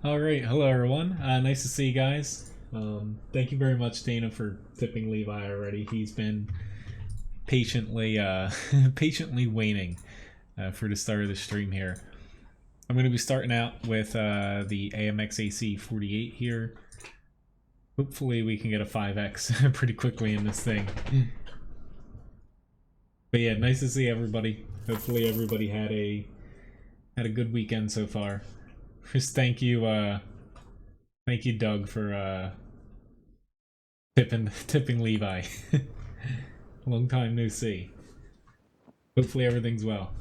All right, hello everyone. Nice to see you guys. Thank you very much, Dana, for tipping Levi already. He's been patiently, patiently waiting for the start of the stream here. I'm going to be starting out with the AMX AC 48 here. Hopefully, we can get a 5x pretty quickly in this thing. But yeah, nice to see everybody. Hopefully, everybody had a good weekend so far. Just thank you, Doug, for tipping Levi. Long time no see. Hopefully everything's well.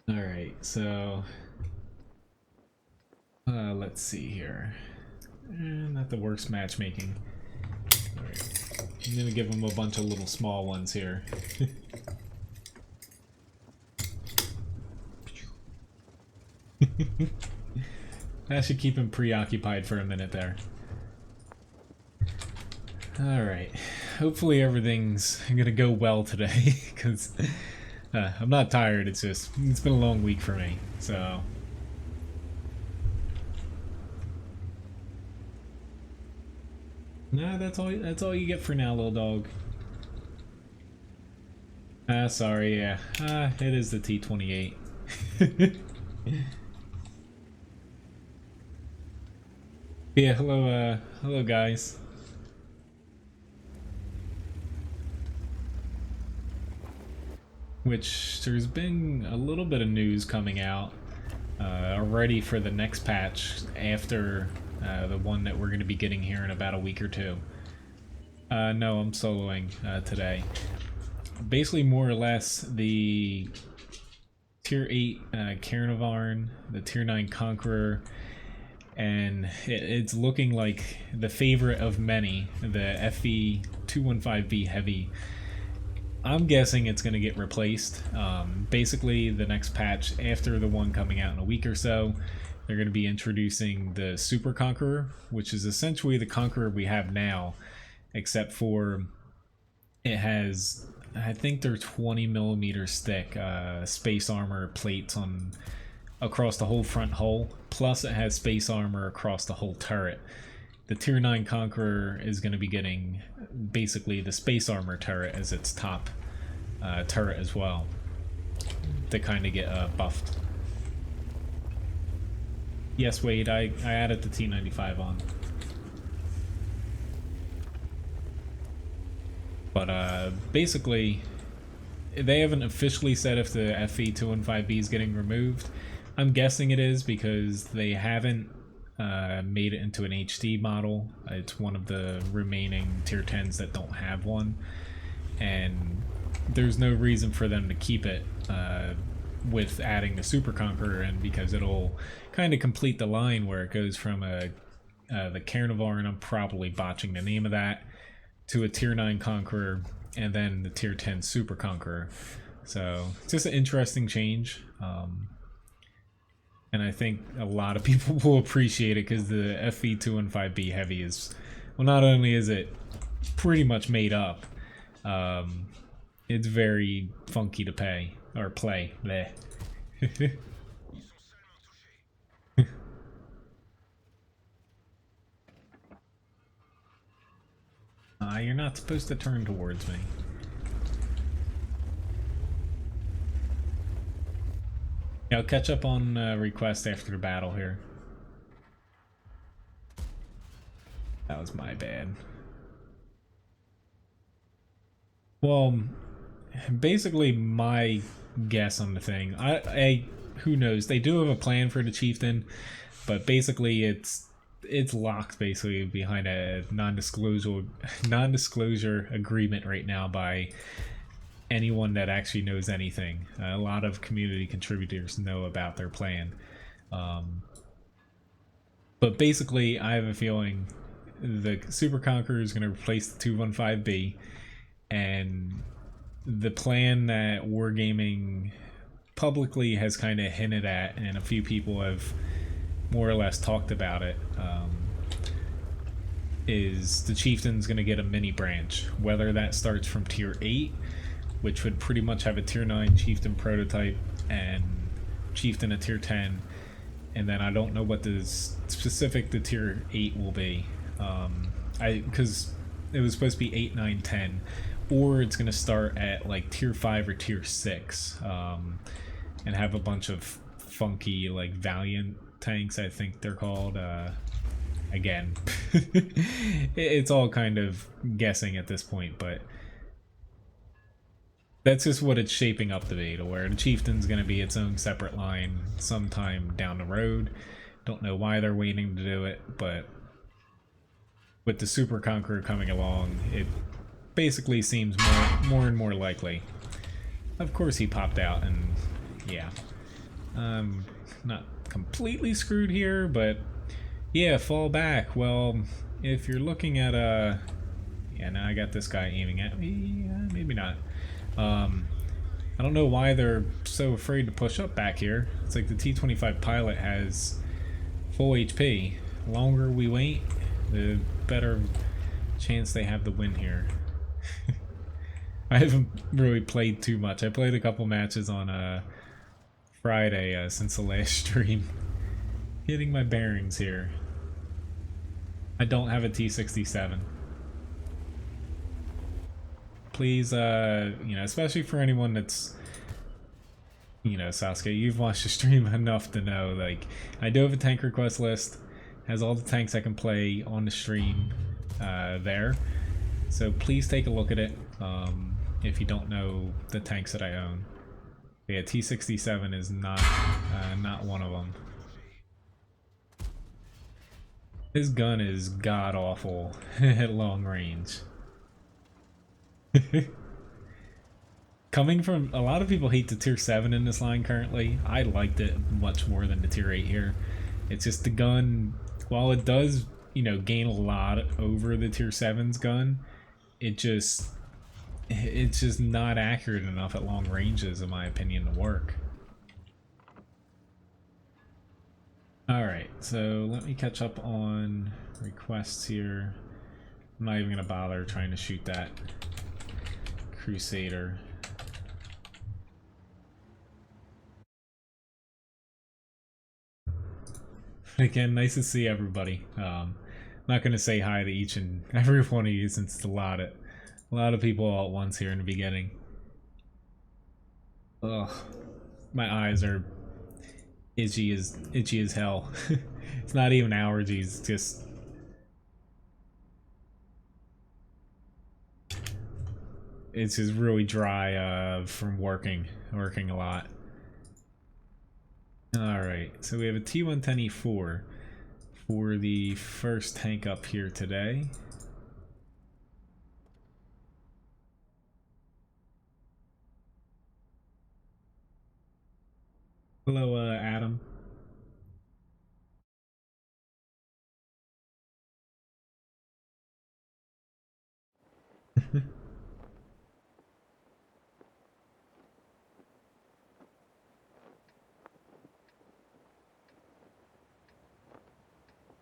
All right, so let's see here. Not the worst matchmaking. All right, I'm gonna give him a bunch of little small ones here. That should keep him preoccupied for a minute there. Alright, hopefully everything's gonna go well today, because I'm not tired, it's been a long week for me, so... Nah, that's all you get for now, little dog. Sorry, yeah. It is the T28. Yeah, hello guys. Which, there's been a little bit of news coming out already for the next patch after the one that we're going to be getting here in about a week or two. No, I'm soloing today. Basically, more or less, the Tier 8 Cairnvarn, the Tier 9 Conqueror, and it's looking like the favorite of many, the FV215B Heavy. I'm guessing it's going to get replaced. Basically, the next patch after the one coming out in a week or so, they're going to be introducing the Super Conqueror, which is essentially the Conqueror we have now, except for it has, I think they're 20mm thick space armor plates on across the whole front hull, plus it has space armor across the whole turret. The Tier 9 Conqueror is going to be getting basically the space armor turret as its top turret as well, to kind of get buffed. Yes, Wade, I added the T95 on. But basically, they haven't officially said if the FV215B is getting removed. I'm guessing it is because they haven't made it into an HD model. It's one of the remaining Tier 10s that don't have one, and there's no reason for them to keep it with adding the Super Conqueror in, because it'll kind of complete the line where it goes from the Cairnvarn, and I'm probably botching the name of that, to a Tier 9 Conqueror, and then the Tier 10 Super Conqueror. So it's just an interesting change. And I think a lot of people will appreciate it, because the FV215B Heavy is, well, not only is it pretty much made up, it's very funky to play. Bleh. You're not supposed to turn towards me. Yeah, I'll catch up on request after the battle here. That was my bad. Well, basically my guess on the thing, I who knows, they do have a plan for the chieftain, but basically it's locked basically behind a non-disclosure agreement right now by anyone that actually knows anything. A lot of community contributors know about their plan. But basically, I have a feeling the Super Conqueror is going to replace the 215B, and the plan that Wargaming publicly has kind of hinted at, and a few people have more or less talked about it, is the chieftain's going to get a mini branch, whether that starts from Tier 8, which would pretty much have a Tier 9 chieftain prototype, and Chieftain at tier 10, and then I don't know what the specific the tier 8 will be. Because it was supposed to be 8, 9, 10, or it's going to start at like tier 5 or tier 6, and have a bunch of funky like Valiant tanks, I think they're called. Again, it's all kind of guessing at this point, but that's just what it's shaping up to be, to where the Chieftain's going to be its own separate line sometime down the road. Don't know why they're waiting to do it, but with the Super Conqueror coming along, it basically seems more and more likely. Of course he popped out, and yeah. Not completely screwed here, but yeah, fall back. Well, if you're looking at yeah, now I got this guy aiming at me. Maybe not. I don't know why they're so afraid to push up back here. It's like the T-25 pilot has full HP. The longer we wait, the better chance they have to win here. I haven't really played too much. I played a couple matches on Friday since the last stream. Getting my bearings here. I don't have a T-67. Please, you know, especially for anyone that's, you know, Sasuke, you've watched the stream enough to know, like, I do have a tank request list. Has all the tanks I can play on the stream there. So please take a look at it if you don't know the tanks that I own. Yeah, T-67 is not one of them. His gun is god-awful at long range. Coming from, a lot of people hate the tier 7 in this line currently. I liked it much more than the tier 8 here. It's just the gun, while it does, you know, gain a lot over the tier 7's gun, it's just not accurate enough at long ranges, in my opinion, to work. Alright, so let me catch up on requests here. I'm not even going to bother trying to shoot that Crusader. Again, nice to see everybody. I'm not going to say hi to each and every one of you since it's a lot of people all at once here in the beginning. Ugh, my eyes are itchy as hell. It's not even allergies, it's just really dry from working a lot. Alright, so we have a T-110E4 for the first tank up here today. Hello, Adam.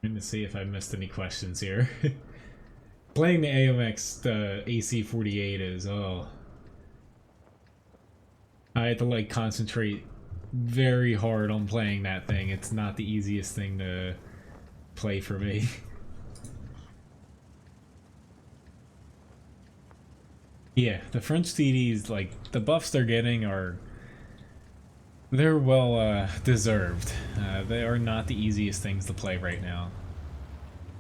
Trying to see if I missed any questions here. Playing the AMX, the AC-48 is, oh. I had to like concentrate very hard on playing that thing. It's not the easiest thing to play for me. Yeah, the French TDs, like, the buffs they're getting they're well deserved. They are not the easiest things to play right now.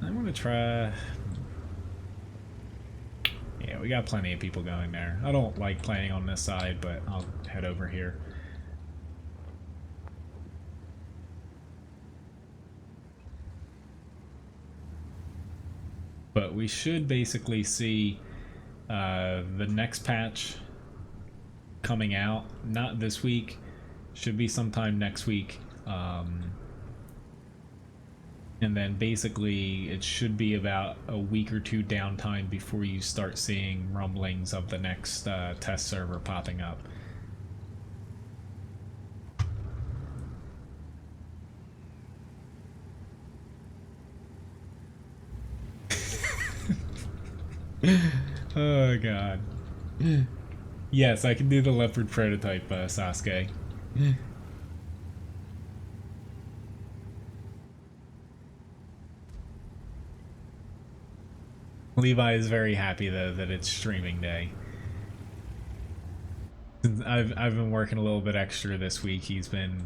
I'm gonna try... Yeah, we got plenty of people going there. I don't like playing on this side, but I'll head over here. But we should basically see the next patch coming out, not this week, should be sometime next week, and then basically it should be about a week or two downtime before you start seeing rumblings of the next test server popping up. Oh god. Yes, I can do the leopard prototype, Sasuke. Levi is very happy though that it's streaming day. Since I've been working a little bit extra this week, he's been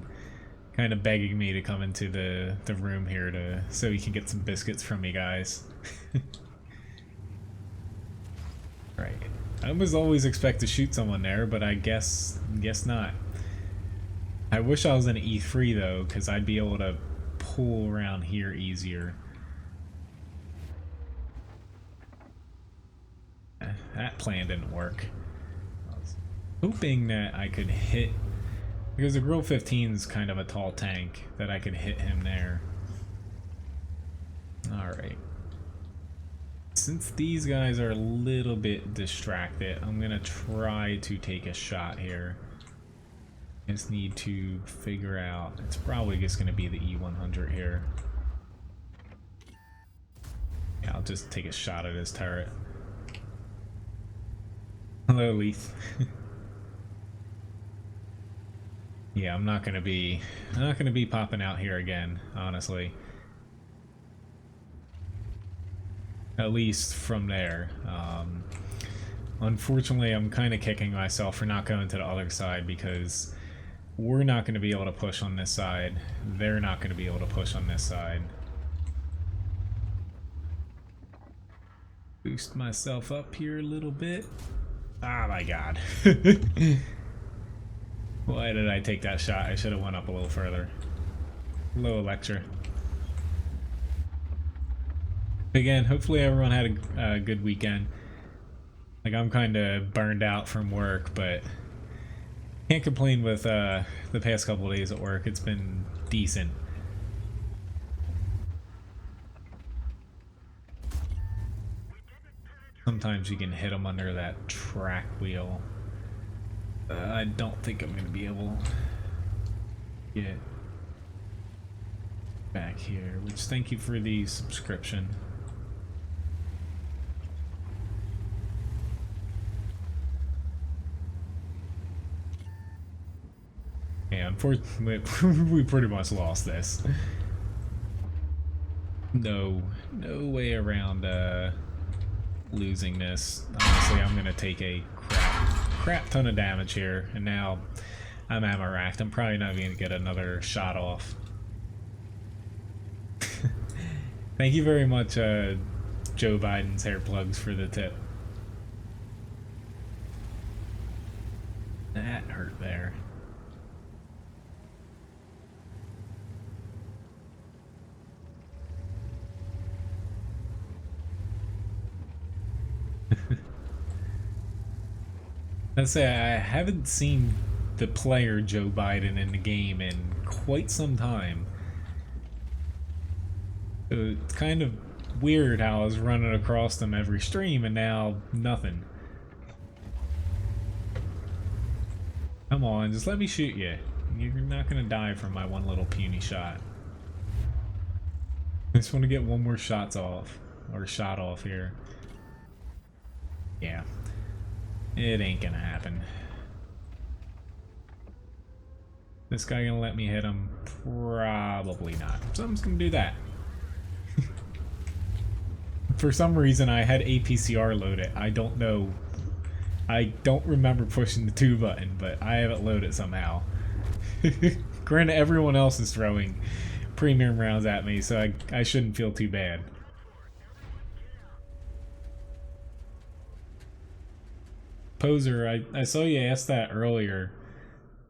kind of begging me to come into the room here so he can get some biscuits from me guys. Right. I was always expect to shoot someone there, but I guess not. I wish I was in E3 though, because I'd be able to pull around here easier. That plan didn't work. I was hoping that I could hit, because the Grill 15 is kind of a tall tank, that I could hit him there. Alright. Since these guys are a little bit distracted, I'm gonna try to take a shot here. I just need to figure out, it's probably just gonna be the E100 here. Yeah, I'll just take a shot at his turret. Hello, Leith. Yeah, I'm not gonna be popping out here again, honestly. At least from there. Unfortunately, I'm kind of kicking myself for not going to the other side because we're not going to be able to push on this side. They're not going to be able to push on this side. Boost myself up here a little bit. Oh my god. Why did I take that shot? I should have went up a little further. Hello, Electra. Again, hopefully everyone had a good weekend. Like, I'm kind of burned out from work, but can't complain with the past couple of days at work. It's been decent. Sometimes you can hit them under that track wheel. I don't think I'm going to be able to get back here, which thank you for the subscription. Yeah, unfortunately, we pretty much lost this. No way around losing this. Honestly, I'm gonna take a crap ton of damage here, and now I'm ammo racked. I'm probably not gonna get another shot off. Thank you very much, Joe Biden's hair plugs, for the tip. That hurt there. I'd say I haven't seen the player Joe Biden in the game in quite some time. It's kind of weird how I was running across them every stream and now nothing. Come on, just let me shoot you. You're not gonna die from my one little puny shot. I just want to get one more shot off here. Yeah. It ain't gonna happen. This guy gonna let me hit him? Probably not. So I'm just gonna do that. For some reason I had APCR loaded. I don't know. I don't remember pushing the 2 button, but I have it loaded somehow. Granted, everyone else is throwing premium rounds at me, so I shouldn't feel too bad. Poser, I saw you ask that earlier.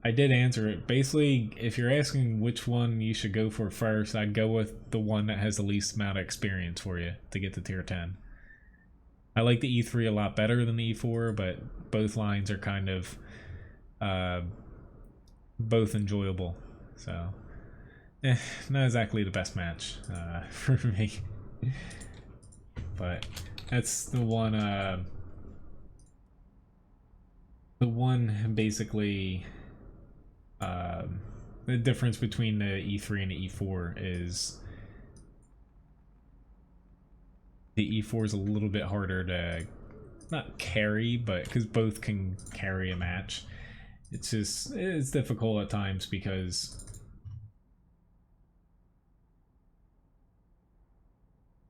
I did answer it. Basically, if you're asking which one you should go for first, I'd go with the one that has the least amount of experience for you to get to tier 10. I like the E3 a lot better than the E4, but both lines are kind of both enjoyable. So, not exactly the best match for me. But that's the one. The one basically. The difference between the E3 and the E4 is the E4 is a little bit harder to not carry, but because both can carry a match, it's difficult at times because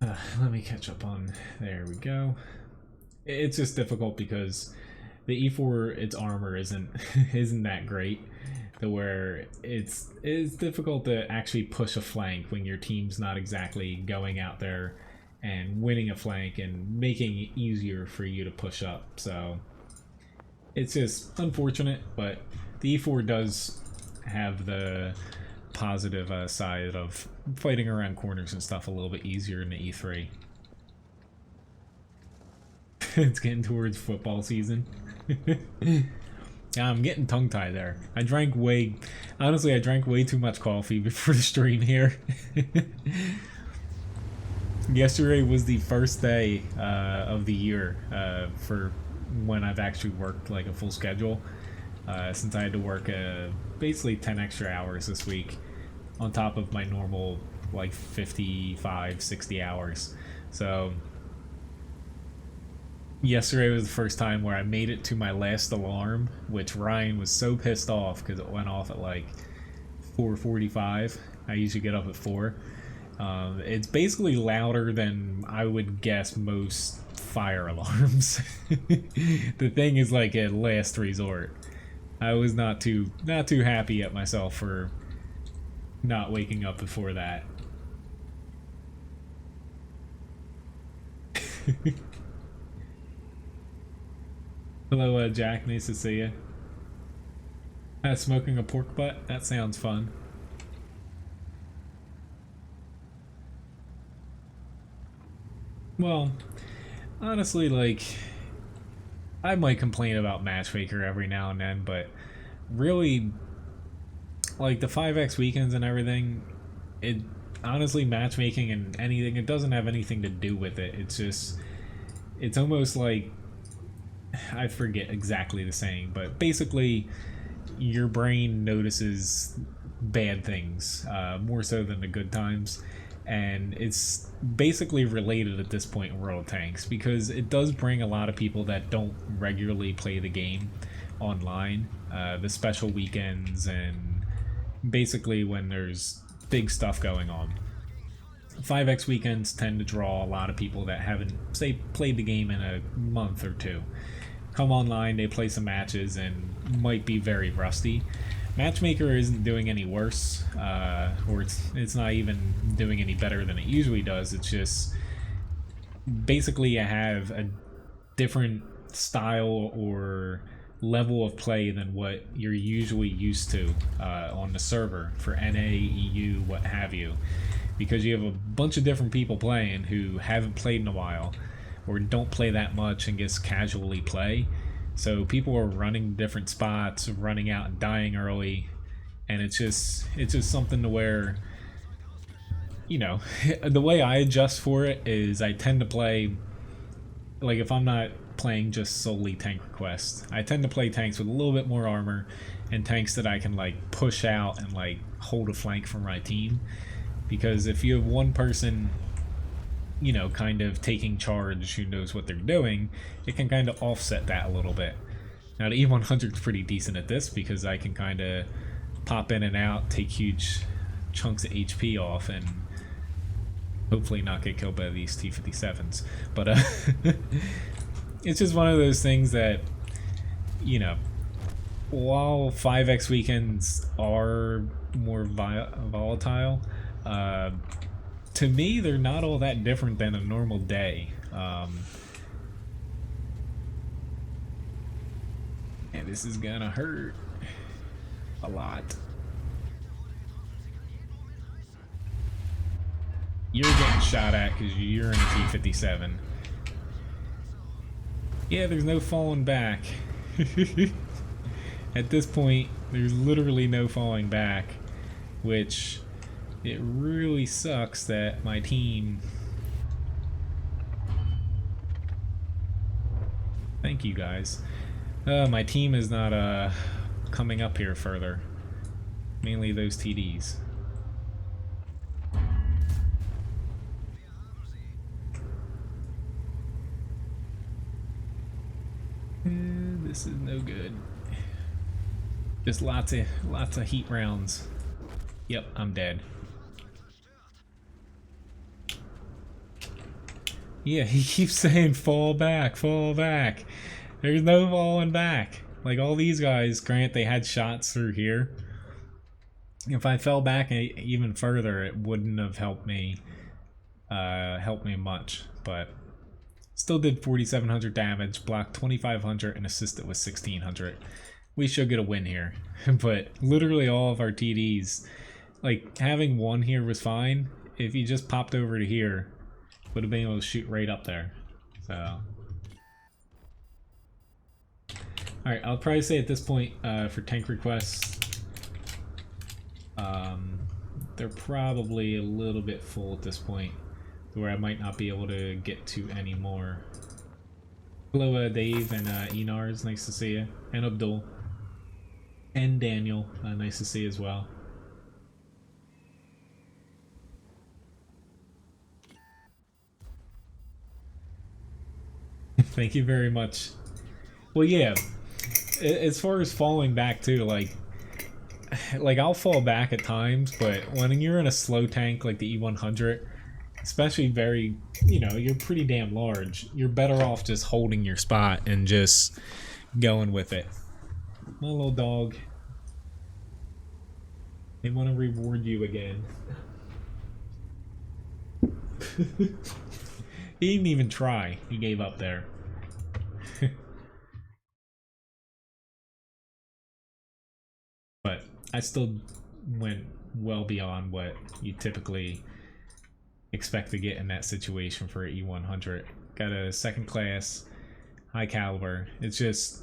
Let me catch up on. There we go. It's just difficult because the E4, its armor isn't isn't that great. To where it's difficult to actually push a flank when your team's not exactly going out there and winning a flank and making it easier for you to push up. So it's just unfortunate, but the E4 does have the positive side of fighting around corners and stuff a little bit easier than the E3. It's getting towards football season. Yeah, I'm getting tongue-tied there. Honestly, I drank way too much coffee before the stream here. Yesterday was the first day of the year for when I've actually worked like a full schedule, since I had to work basically 10 extra hours this week on top of my normal like 55, 60 hours. So yesterday was the first time where I made it to my last alarm, which Ryan was so pissed off because it went off at like 4:45. I usually get up at 4. It's basically louder than I would guess most fire alarms. The thing is like a last resort. I was not too happy at myself for not waking up before that. Hello, Jack. Nice to see you. Smoking a pork butt? That sounds fun. Well, honestly, like, I might complain about Matchmaker every now and then, but really, like, the 5x weekends and everything, it honestly, matchmaking and anything, it doesn't have anything to do with it. It's just, it's almost like, I forget exactly the saying, but basically your brain notices bad things more so than the good times, and it's basically related at this point in World of Tanks because it does bring a lot of people that don't regularly play the game online, the special weekends and basically when there's big stuff going on. 5x weekends tend to draw a lot of people that haven't, say, played the game in a month or two. Come online, they play some matches, and might be very rusty. Matchmaker isn't doing any worse, or it's not even doing any better than it usually does. It's just basically you have a different style or level of play than what you're usually used to on the server for NA, EU, what have you. Because you have a bunch of different people playing who haven't played in a while or don't play that much and just casually play. So people are running different spots, running out and dying early, and it's just something to where, you know, the way I adjust for it is I tend to play, like if I'm not playing just solely tank requests, I tend to play tanks with a little bit more armor and tanks that I can like push out and like hold a flank for my team. Because if you have one person, you know, kind of taking charge who knows what they're doing, it can kind of offset that a little bit. Now the E100 is pretty decent at this because I can kind of pop in and out, take huge chunks of HP off, and hopefully not get killed by these T-57s. But it's just one of those things that, you know, while 5x weekends are more volatile, to me, they're not all that different than a normal day. And this is gonna hurt a lot. You're getting shot at because you're in a T-57. Yeah, there's no falling back. At this point, there's literally no falling back, which it really sucks that my team... Thank you guys. My team is not coming up here further. Mainly those TDs. This is no good. Just lots of heat rounds. Yep, I'm dead. Yeah, he keeps saying fall back, fall back. There's no falling back. Like all these guys, grant they had shots through here. If I fell back even further, it wouldn't have helped me much. But still did 4,700 damage, blocked 2,500, and assisted with 1,600. We should get a win here. But literally all of our TDs, like having one here was fine. If you just popped over to here, would have been able to shoot right up there. So, alright, I'll probably say at this point for tank requests, they're probably a little bit full at this point, where I might not be able to get to any more. Hello, Dave and Enars, nice to see you, and Abdul, and Daniel, nice to see you as well. Thank you very much. Well, yeah, as far as falling back too, like I'll fall back at times, but when you're in a slow tank like the E100, especially very, you're pretty damn large, you're better off just holding your spot and just going with it. My little dog. They want to reward you again. He didn't even try. He gave up there. But I still went well beyond what you typically expect to get in that situation for an E100. Got a second class, high caliber. It's just,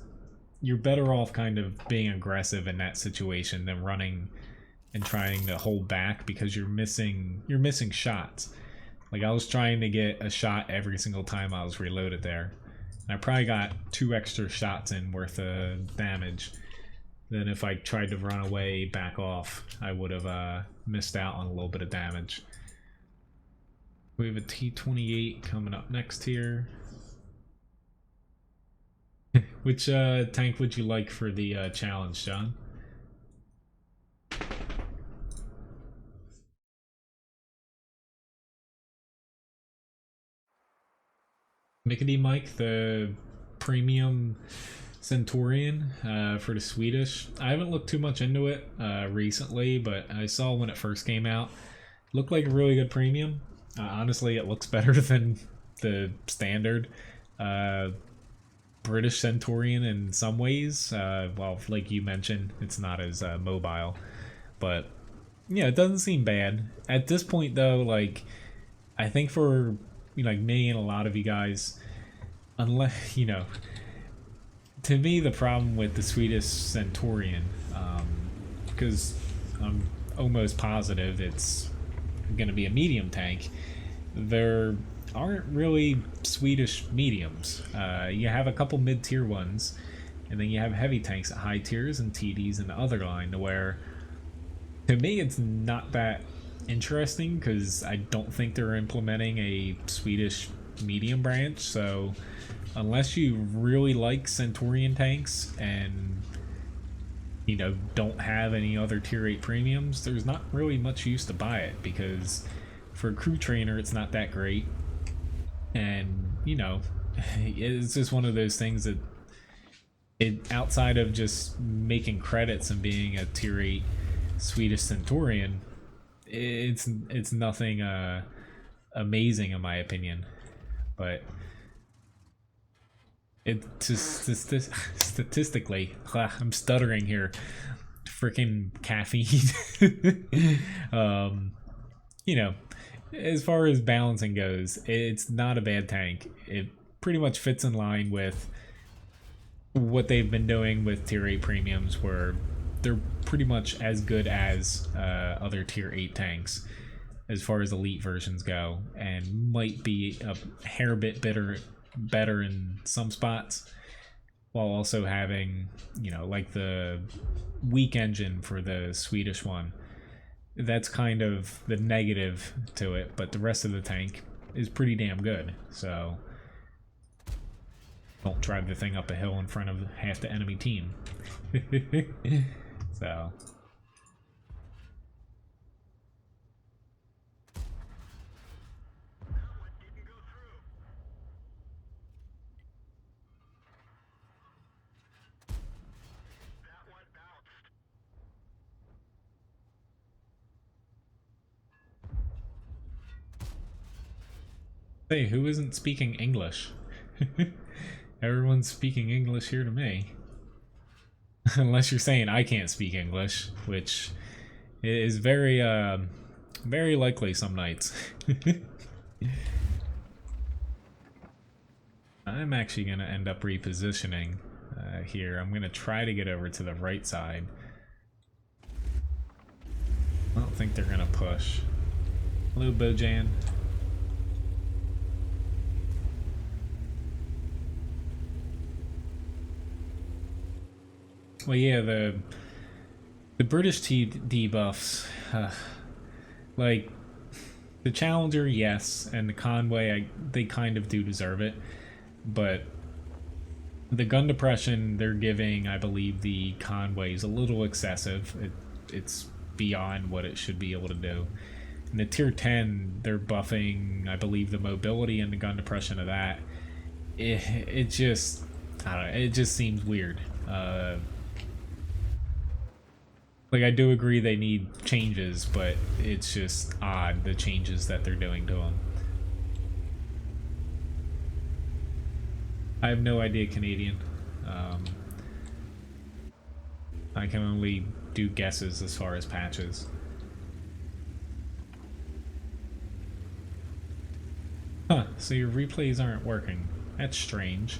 you're better off kind of being aggressive in that situation than running and trying to hold back, because you're missing shots. Like I was trying to get a shot every single time I was reloaded there. And I probably got 2 extra shots in worth of damage. Then if I tried to run away, back off, I would have missed out on a little bit of damage. We have a T-28 coming up next here. Which tank would you like for the challenge, John? Mickety Mike, the premium Centurion for the Swedish. I haven't looked too much into it recently, but I saw when it first came out. It looked like a really good premium. Honestly, it looks better than the standard British Centurion in some ways. Well, like you mentioned, it's not as mobile. But yeah, it doesn't seem bad. At this point, though, like, I think for like me and a lot of you guys, unless to me the problem with the Swedish Centurion, because I'm almost positive it's gonna be a medium tank, there aren't really Swedish mediums. You have a couple mid-tier ones, and then you have heavy tanks at high tiers and TDs in the other line, where to me it's not that interesting, because I don't think they're implementing a Swedish medium branch. So unless you really like Centurion tanks and don't have any other tier 8 premiums, there's not really much use to buy it, because for a crew trainer it's not that great, and it's just one of those things that outside of just making credits and being a tier 8 Swedish Centurion, it's nothing amazing in my opinion. But it just statistically, I'm stuttering here, freaking caffeine. As far as balancing goes, it's not a bad tank. It pretty much fits in line with what they've been doing with tier 8 premiums, where they're pretty much as good as other tier 8 tanks as far as elite versions go, and might be a hair bit better in some spots, while also having like the weak engine for the Swedish one. That's kind of the negative to it, but the rest of the tank is pretty damn good. So don't drive the thing up a hill in front of half the enemy team. So Hey, who isn't speaking English? Everyone's speaking English here to me. Unless you're saying I can't speak English, which is very likely some nights. I'm actually going to end up repositioning here. I'm going to try to get over to the right side. I don't think they're going to push. Hello, Bojan. Well, yeah, the British debuffs, like the Challenger, yes, and the Conway, they kind of do deserve it, but the gun depression they're giving, I believe the Conway is a little excessive. It's beyond what it should be able to do. In the tier 10, they're buffing, I believe, the mobility and the gun depression of that. It just, I don't know, it just seems weird. Like, I do agree they need changes, but it's just odd, the changes that they're doing to them. I have no idea Canadian. I can only do guesses as far as patches. Huh, so your replays aren't working. That's strange.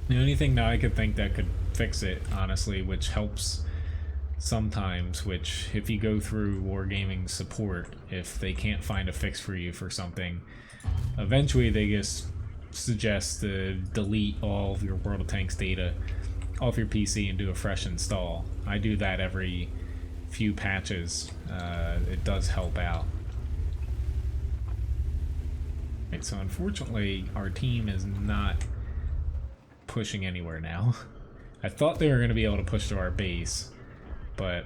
The only thing now I could think that could fix it, honestly, which helps sometimes, which if you go through Wargaming support, if they can't find a fix for you for something, eventually they just suggest to delete all of your World of Tanks data off your PC and do a fresh install. I do that every few patches. It does help out. Right, so unfortunately our team is not pushing anywhere now. I thought they were going to be able to push to our base, but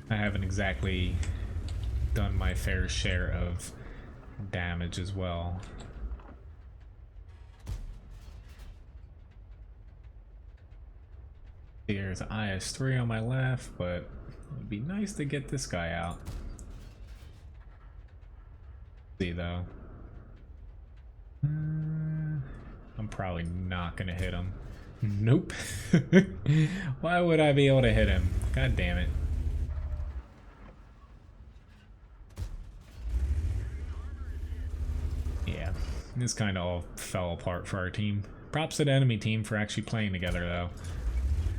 I haven't exactly done my fair share of damage as well. There's IS-3 on my left, but it'd be nice to get this guy out. See though. I'm probably not gonna hit him. Nope. Why would I be able to hit him? God damn it. Yeah, this kind of all fell apart for our team. Props to the enemy team for actually playing together though.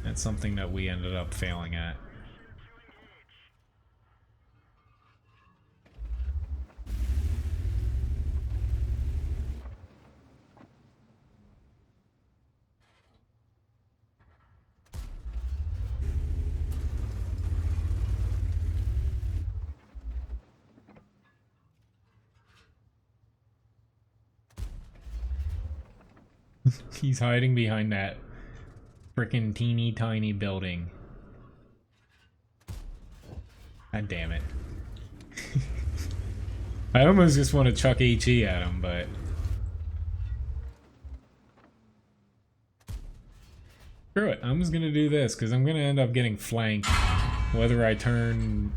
That's something that we ended up failing at. He's hiding behind that frickin' teeny tiny building. God damn it. I almost just want to chuck HE at him, but screw it. I'm just gonna do this because I'm gonna end up getting flanked whether I turn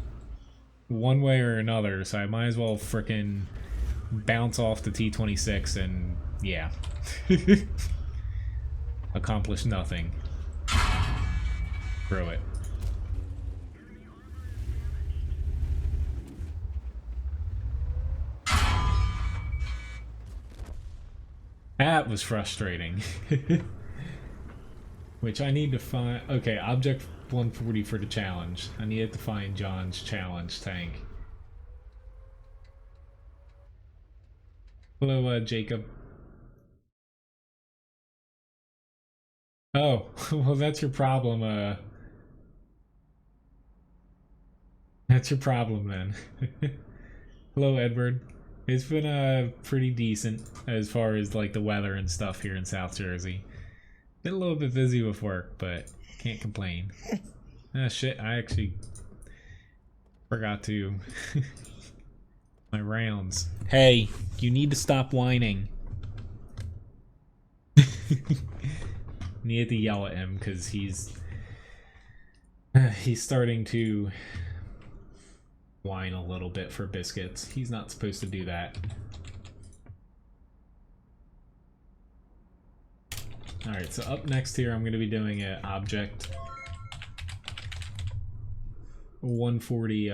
one way or another, so I might as well frickin' bounce off the T-26 and yeah. Accomplish nothing. Screw it. That was frustrating. Which I need to find. Okay, object 140 for the challenge. I needed to find John's challenge tank. Hello, Jacob. Oh, well, that's your problem. That's your problem then. Hello, Edward. It's been pretty decent as far as like the weather and stuff here in South Jersey. Been a little bit busy with work, but can't complain. Ah, shit, I actually forgot to my rounds. Hey, you need to stop whining. needed to yell at him because he's starting to whine a little bit for biscuits. He's not supposed to do that. Alright, so up next here I'm going to be doing an object 140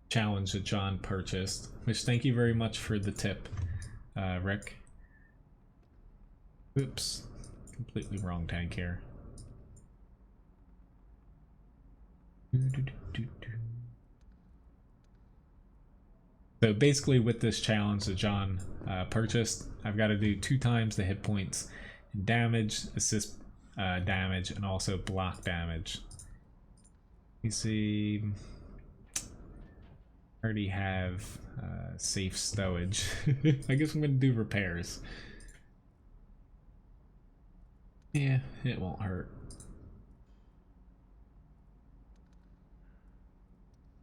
challenge that John purchased, which thank you very much for the tip, Rick. Oops, completely wrong tank here. So basically with this challenge that John purchased, I've got to do 2 times the hit points in damage, assist damage, and also block damage. You see, I already have safe stowage. I guess I'm going to do repairs. Yeah, it won't hurt.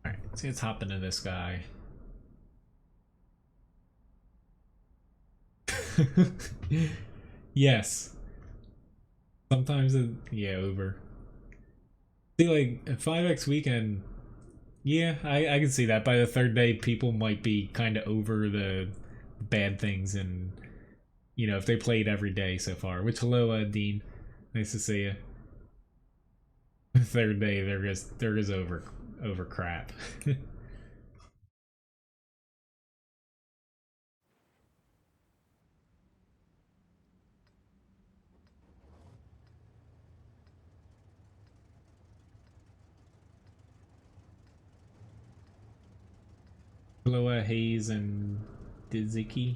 Alright, so let's hop into this guy. Yes. Sometimes yeah, over. See, like, at 5X weekend, yeah, I can see that. By the 3rd day, people might be kind of over the bad things, and, you know, if they played every day so far. Which, hello, Dean. Nice to see you. The 3rd day, there is over crap. Hello, Hayes and Diziki.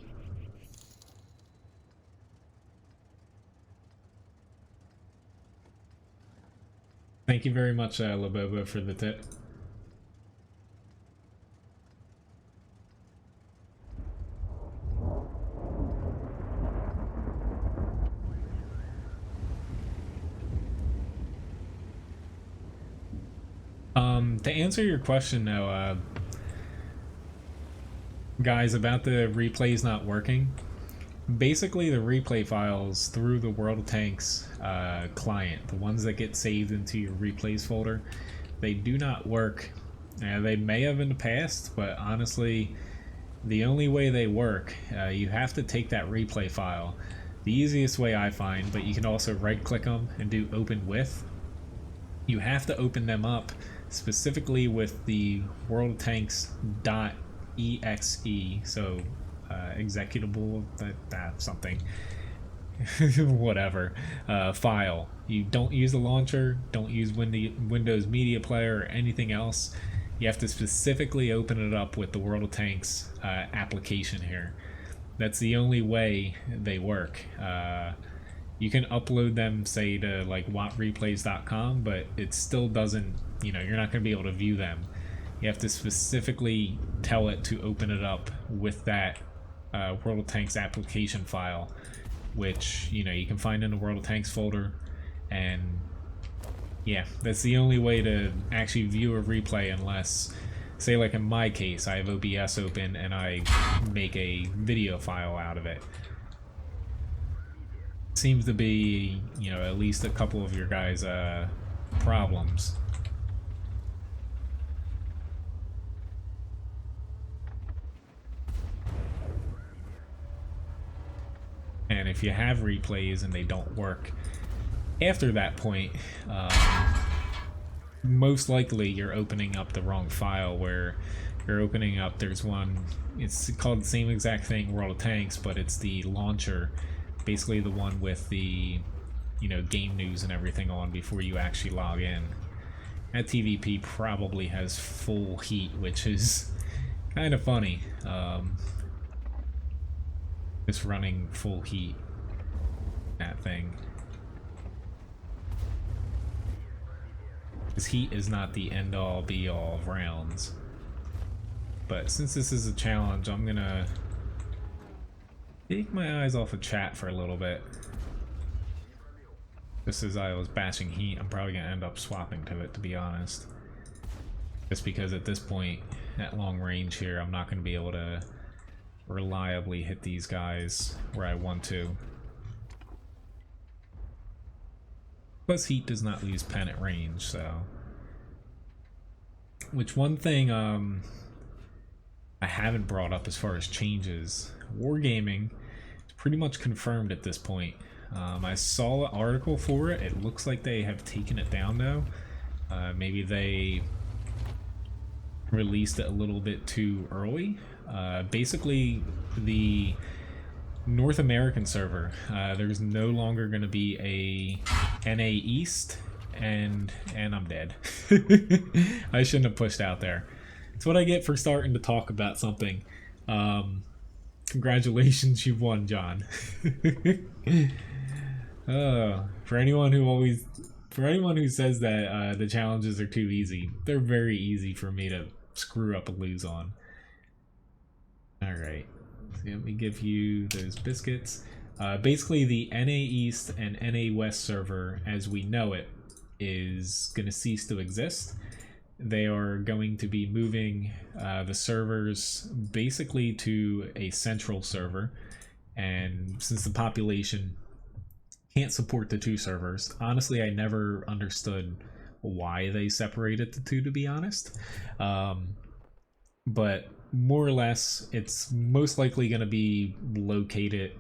Thank you very much, Labobo, for the tip. To answer your question though, guys, about the replays not working, basically the replay files through the World of Tanks client, the ones that get saved into your replays folder, they do not work. They may have in the past, but honestly, the only way they work, you have to take that replay file. The easiest way I find, but you can also right click them and do open with. You have to open them up specifically with the World of Tanks .exe, so executable, that something, whatever, file. You don't use the launcher, don't use Windows Media Player or anything else. You have to specifically open it up with the World of Tanks application here. That's the only way they work. You can upload them, say, to like WoTreplays.com, but it still doesn't, you know, you're not going to be able to view them. You have to specifically tell it to open it up with that World of Tanks application file, which, you know, you can find in the World of Tanks folder. And yeah, that's the only way to actually view a replay, unless, say, like in my case, I have OBS open and I make a video file out of it. Seems to be, you know, at least a couple of your guys' problems. And if you have replays and they don't work after that point, most likely you're opening up the wrong file, where you're opening up, there's one, it's called the same exact thing, World of Tanks, but it's the launcher, basically the one with the, you know, game news and everything on before you actually log in. That TVP probably has full heat, which is kind of funny. Just running full heat, that thing. Because heat is not the end-all be-all of rounds. But since this is a challenge, I'm gonna take my eyes off of chat for a little bit. Just as I was bashing heat, I'm probably gonna end up swapping to it, to be honest. Just because at this point, at long range here, I'm not gonna be able to reliably hit these guys where I want to. Plus heat does not lose pen at range, so. Which one thing I haven't brought up as far as changes. Wargaming is pretty much confirmed at this point. I saw an article for it. It looks like they have taken it down though. Maybe they released it a little bit too early. Basically, the North American server, there's no longer going to be a NA East, and I'm dead. I shouldn't have pushed out there. It's what I get for starting to talk about something. Congratulations, you've won, John. For anyone who says that the challenges are too easy, they're very easy for me to screw up and lose on. Alright, so let me give you those biscuits. Basically, the NA East and NA West server, as we know it, is going to cease to exist. They are going to be moving the servers basically to a central server, and since the population can't support the two servers, honestly, I never understood why they separated the two, to be honest. But more or less, it's most likely going to be located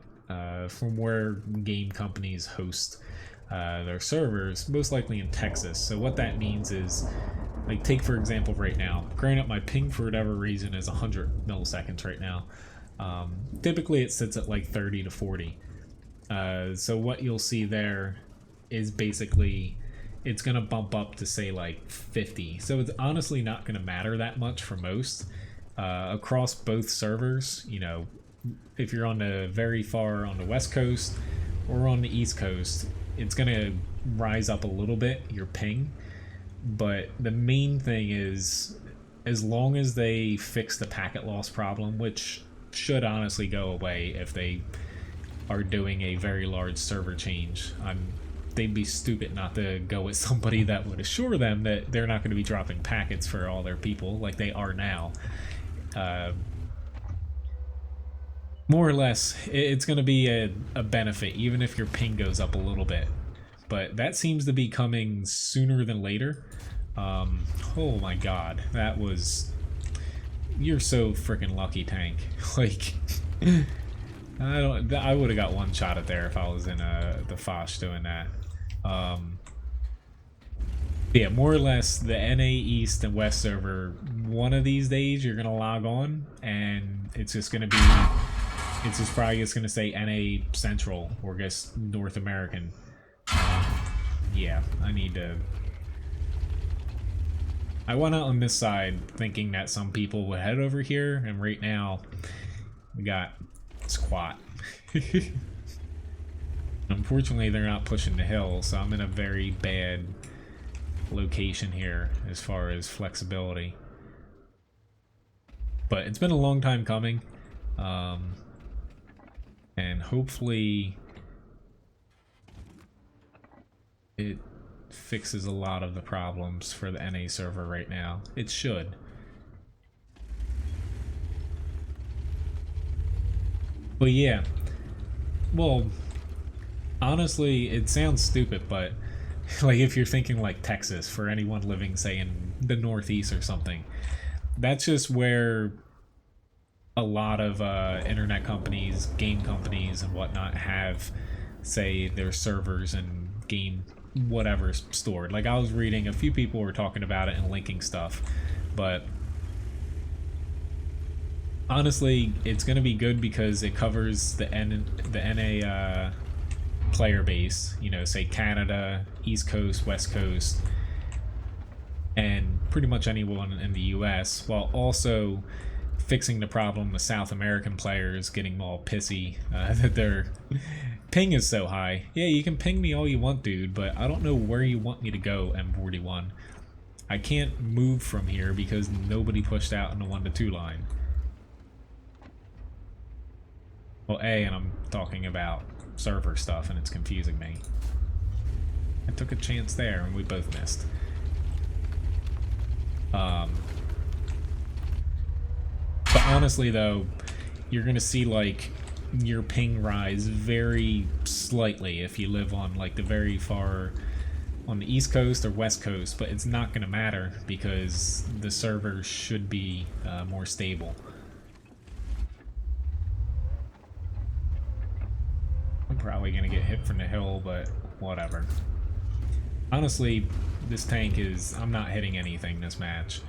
from where game companies host their servers, most likely in Texas. So what that means is, like, take for example right now, granted my ping for whatever reason is 100 milliseconds right now. Typically it sits at like 30 to 40. So what you'll see there is basically it's gonna bump up to say like 50. So it's honestly not gonna matter that much for most. Across both servers, you know, if you're on the very far on the West Coast or on the East Coast, it's gonna rise up a little bit, your ping. But the main thing is, as long as they fix the packet loss problem, which should honestly go away if they are doing a very large server change, they'd be stupid not to go with somebody that would assure them that they're not going to be dropping packets for all their people like they are now. More or less, it's going to be a benefit, even if your ping goes up a little bit. But that seems to be coming sooner than later. Oh my god, that was... You're so freaking lucky, Tank. Like, I would have got one shot at there if I was in the Fosh doing that. Yeah, more or less, the NA East and West server, one of these days you're gonna log on, and it's just gonna be... It's just probably just gonna say NA Central, or I guess North American. Yeah, I need to... I went out on this side thinking that some people would head over here, and right now we got squat. Unfortunately, they're not pushing the hill, so I'm in a very bad location here as far as flexibility. But it's been a long time coming, and hopefully it fixes a lot of the problems for the NA server right now. It should. But yeah, well, honestly, it sounds stupid, but like if you're thinking like Texas, for anyone living, say, in the Northeast or something, that's just where a lot of internet companies, game companies, and whatnot have, say, their servers and game whatever stored. Like, I was reading, a few people were talking about it and linking stuff, but honestly, it's going to be good because it covers the NA player base, you know, say Canada, East Coast, West Coast, and pretty much anyone in the US, while also fixing the problem with South American players getting all pissy that their ping is so high. Yeah, you can ping me all you want, dude, but I don't know where you want me to go, M41. I can't move from here because nobody pushed out in the 1 to 2 line. Well, and I'm talking about server stuff and it's confusing me. I took a chance there and we both missed. But honestly though, you're gonna see like your ping rise very slightly if you live on like the very far on the East Coast or West Coast, but it's not going to matter because the server should be more stable. I'm probably going to get hit from the hill, but whatever. Honestly, this tank is... I'm not hitting anything this match.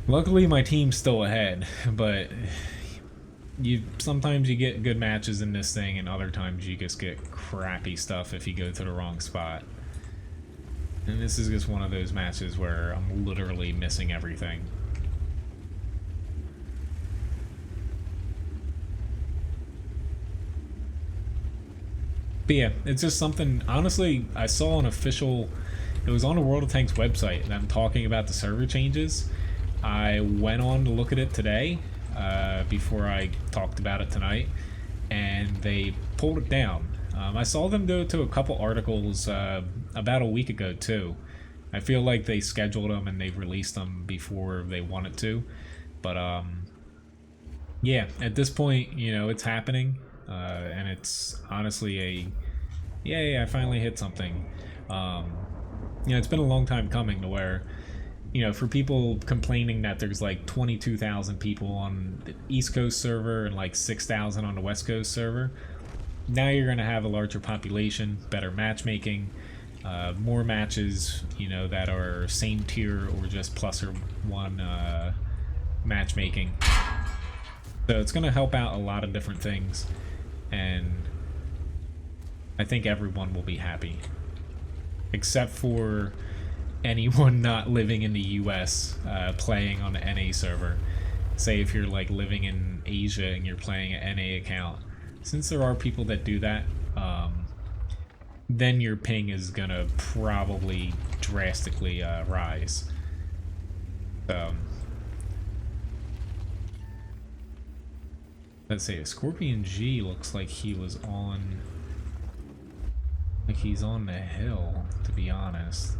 Luckily, my team's still ahead, but sometimes you get good matches in this thing, and other times you just get crappy stuff if you go to the wrong spot. And this is just one of those matches where I'm literally missing everything. But yeah, it's just something, honestly, I saw an official, it was on the World of Tanks website, and I'm talking about the server changes. I went on to look at it today, before I talked about it tonight, and they pulled it down. I saw them go to a couple articles about a week ago too. I feel like they scheduled them and they released them before they wanted to. But yeah, at this point, you know, it's happening. And it's honestly a, yay, I finally hit something. You know, it's been a long time coming to where, you know, for people complaining that there's like 22,000 people on the East Coast server and like 6,000 on the West Coast server, now you're going to have a larger population, better matchmaking, more matches, you know, that are same tier or just plus or one matchmaking. So it's going to help out a lot of different things, and I think everyone will be happy. Except for anyone not living in the US playing on the NA server. Say if you're like living in Asia and you're playing an NA account. Since there are people that do that, then your ping is going to probably drastically rise. Let's say Scorpion G looks like he was on... like he's on the hill, to be honest.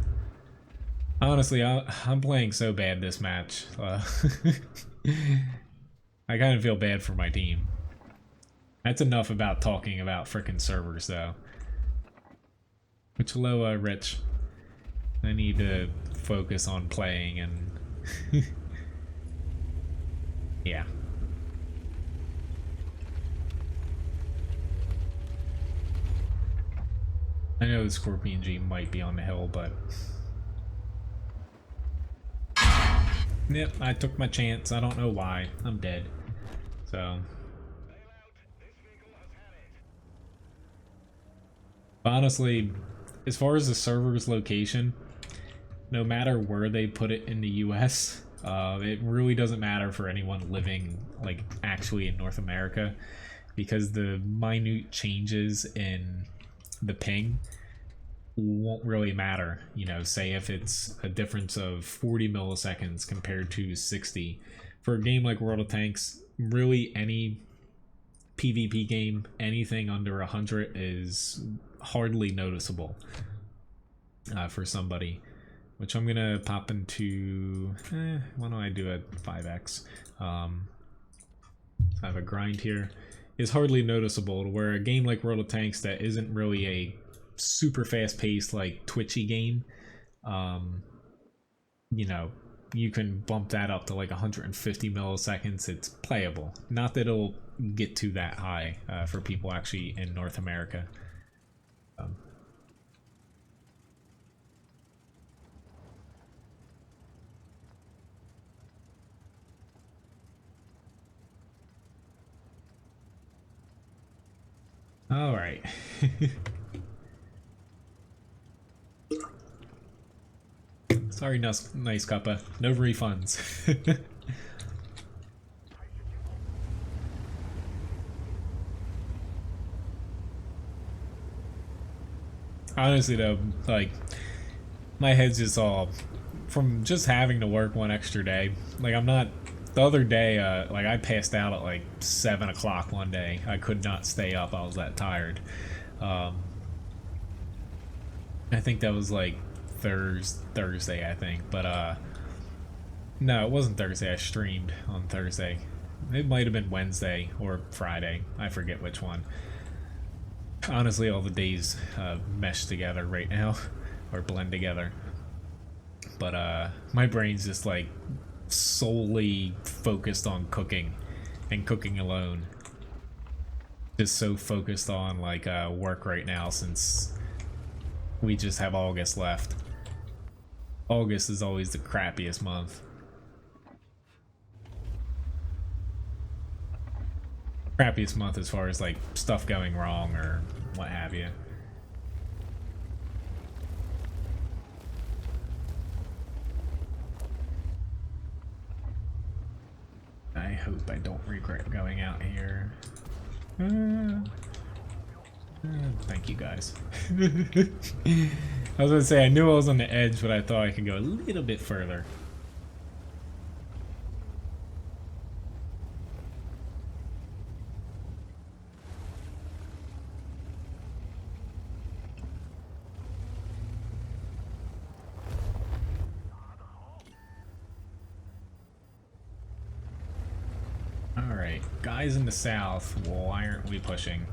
Honestly, I'm playing so bad this match. I kind of feel bad for my team. That's enough about talking about frickin' servers, though. Which, hello, Rich. I need to focus on playing and... yeah. I know the Scorpion G might be on the hill, but... yep, I took my chance. I don't know why. I'm dead. So... honestly, as far as the server's location, no matter where they put it in the US, it really doesn't matter for anyone living, like, actually in North America, because the minute changes in the ping won't really matter. You know, say if it's a difference of 40 milliseconds compared to 60. For a game like World of Tanks, really any PvP game, anything under 100 is hardly noticeable for somebody. Which I'm gonna pop into... why don't I do a 5x? I have a grind here. Is hardly noticeable, to where a game like World of Tanks that isn't really a super fast-paced, like, twitchy game, you know, you can bump that up to like 150 milliseconds. It's playable. Not that it'll get to that high for people actually in North America. All right. Sorry, nice cuppa. No refunds. Honestly though, like, my head's just all from just having to work one extra day. Like, I'm not... the other day, like, I passed out at like 7 o'clock one day. I could not stay up. I was that tired. I think that was like Thursday, I think. But, no, it wasn't Thursday. I streamed on Thursday. It might have been Wednesday or Friday. I forget which one. Honestly, all the days mesh together right now. or blend together. But my brain's just like solely focused on cooking and cooking alone. Just so focused on like work right now since we just have August left. August is always the crappiest month. Crappiest month as far as like stuff going wrong or what have you. I hope I don't regret going out here. Thank you guys. I was gonna say I knew I was on the edge, but I thought I could go a little bit further. Alright, guys in the south, why aren't we pushing?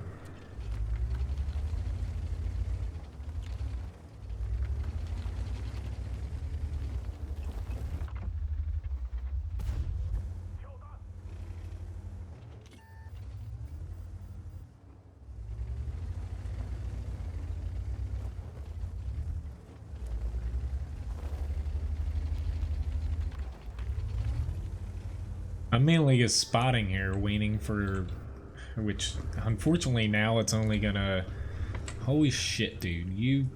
I'm mainly just spotting here, waiting for... Which, unfortunately, now it's only gonna... Holy shit, dude. You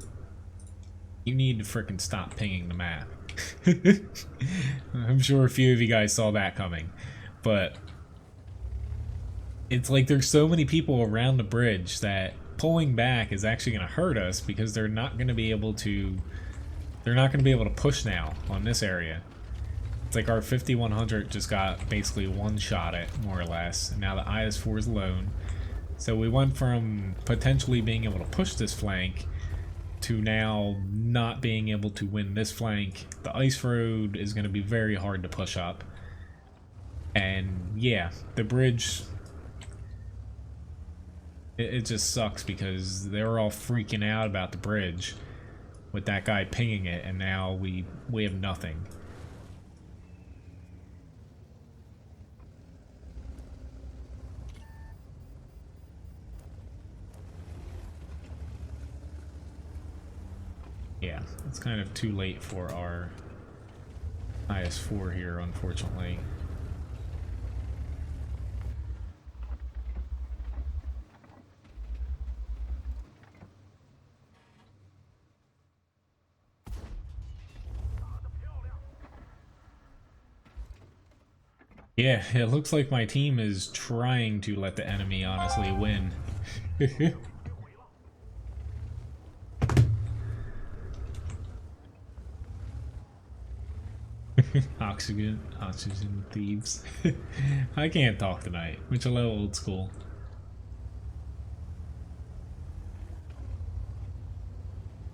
need to frickin' stop pinging the map. I'm sure a few of you guys saw that coming. But... It's like there's so many people around the bridge that pulling back is actually gonna hurt us because they're not gonna be able to... They're not gonna be able to push now on this area. It's like our 5100 just got basically one shot at, more or less, and now the IS-4 is alone. So we went from potentially being able to push this flank to now not being able to win this flank. The ice road is going to be very hard to push up. And yeah, the bridge, it just sucks because they were all freaking out about the bridge with that guy pinging it, and now we have nothing. Yeah, it's kind of too late for our IS-4 here, unfortunately. Yeah, it looks like my team is trying to let the enemy honestly win. Oxygen thieves. I can't talk tonight, which a little old school.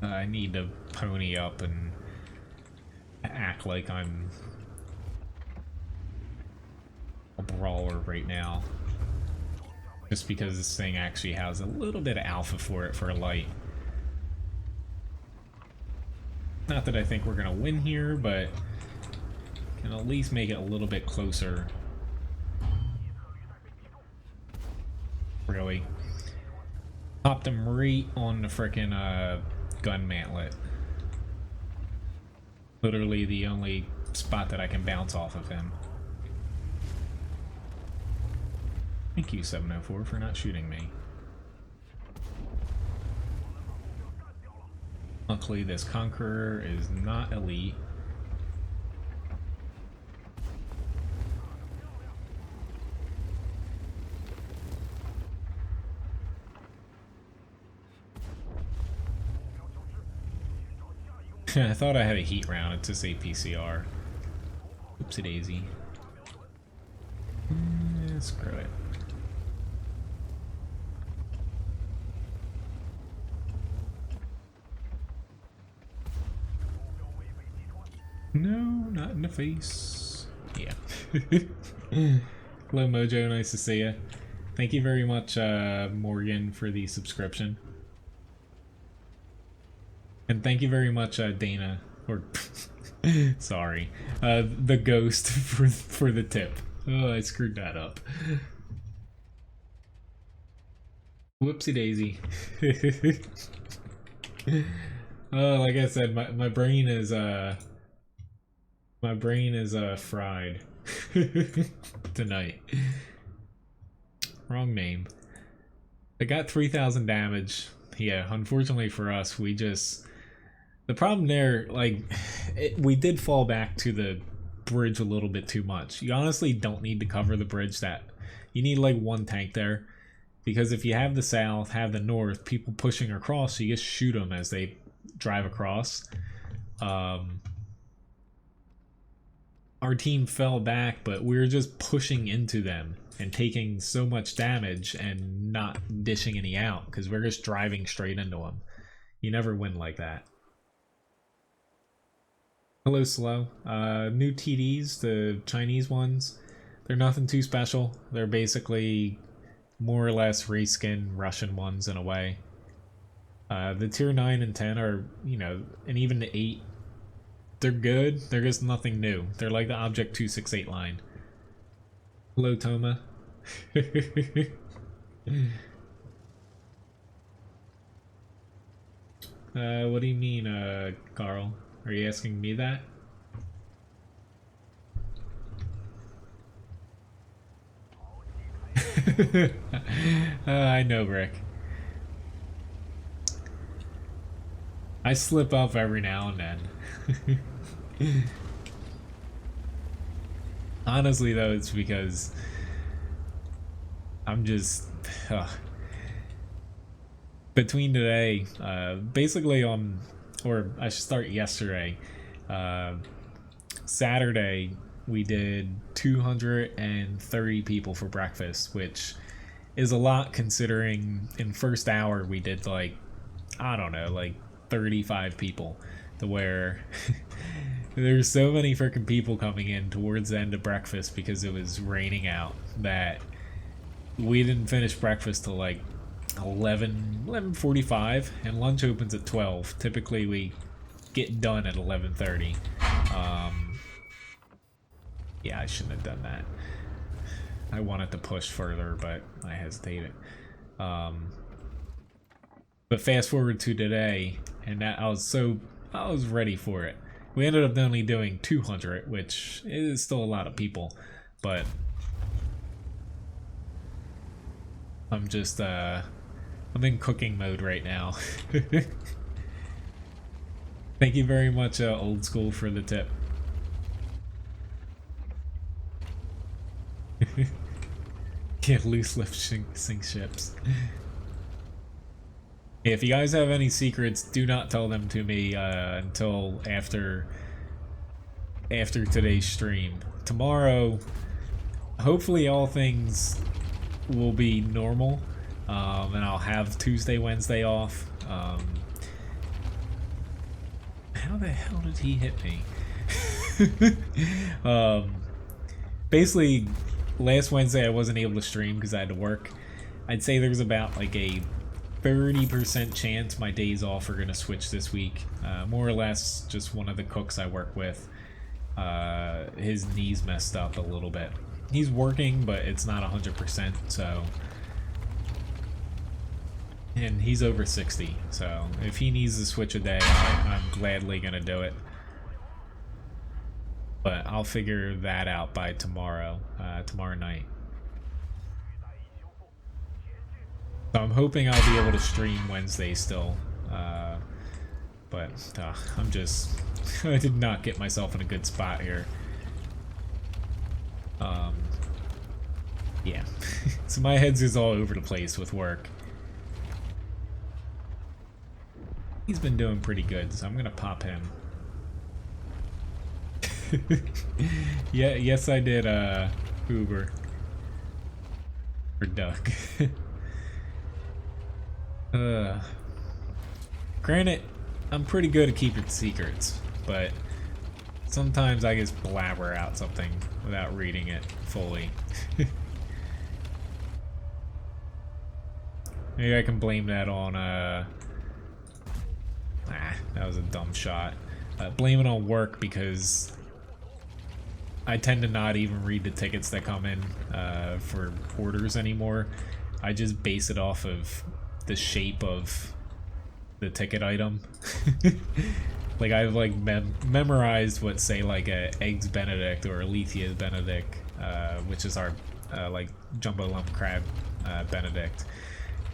I need to pony up and act like I'm a brawler right now. Just because this thing actually has a little bit of alpha for it for a light. Not that I think we're gonna win here, but can at least make it a little bit closer. Really. Popped him right on the frickin' gun mantlet. Literally the only spot that I can bounce off of him. Thank you, 704, for not shooting me. Luckily, this Conqueror is not elite. I thought I had a heat round. It's just a PCR. Oopsie daisy. Screw it. No, not in the face. Yeah. Hello, Mojo. Nice to see you. Thank you very much, Morgan, for the subscription. And thank you very much, Dana, or sorry, the ghost for the tip. Oh, I screwed that up. Whoopsie daisy. Like I said, my brain is fried tonight. Wrong name. I got 3,000 damage. Yeah, unfortunately for us, we just... The problem there, like, we did fall back to the bridge a little bit too much. You honestly don't need to cover the bridge that... You need, like, one tank there. Because if you have the south, have the north, people pushing across, so you just shoot them as they drive across. Our team fell back, but we were just pushing into them and taking so much damage and not dishing any out because we're just driving straight into them. You never win like that. Hello, Slow. New TDs, the Chinese ones, they're nothing too special. They're basically more or less reskin Russian ones in a way. The tier 9 and 10 are, you know, and even the 8, they're good. They're just nothing new. They're like the Object 268 line. Hello, Toma. What do you mean, Carl? Are you asking me that? I know, Rick. I slip up every now and then. Honestly, though, it's because I'm just... Between today, basically on... Or I should start yesterday. Saturday, we did 230 people for breakfast, which is a lot considering in first hour we did like, I don't know, like 35 people, to where there's so many freaking people coming in towards the end of breakfast because it was raining out that we didn't finish breakfast till like 11:45, and lunch opens at 12. Typically we get done at 11:30. Yeah, I shouldn't have done that. I wanted to push further, but I hesitated. But fast forward to today, and that I was ready for it. We ended up only doing 200, which is still a lot of people, but I'm just I'm in cooking mode right now. Thank you very much, Old School, for the tip. Can't loose lift sink ships. If you guys have any secrets, do not tell them to me until after today's stream. Tomorrow, hopefully all things will be normal, and I'll have Tuesday, Wednesday off. How the hell did he hit me? Basically, last Wednesday I wasn't able to stream because I had to work. I'd say there's about like a 30% chance my days off are going to switch this week. More or less just one of the cooks I work with. His knees messed up a little bit. He's working, but it's not 100%, so... And he's over 60, so if he needs to switch a day, I'm gladly going to do it. But I'll figure that out by tomorrow night. So I'm hoping I'll be able to stream Wednesday still. But I'm just... I did not get myself in a good spot here. Yeah. So my head's just all over the place with work. He's been doing pretty good, so I'm gonna pop him. Yeah, yes I did, Uber. Or Duck. Granted, I'm pretty good at keeping secrets, but sometimes I just blabber out something without reading it fully. Maybe I can blame that on, That was a dumb shot. Blame it on work because I tend to not even read the tickets that come in for orders anymore. I just base it off of the shape of the ticket item. Like I've like memorized what say like a Eggs Benedict or Alethea Benedict, which is our like jumbo lump crab Benedict.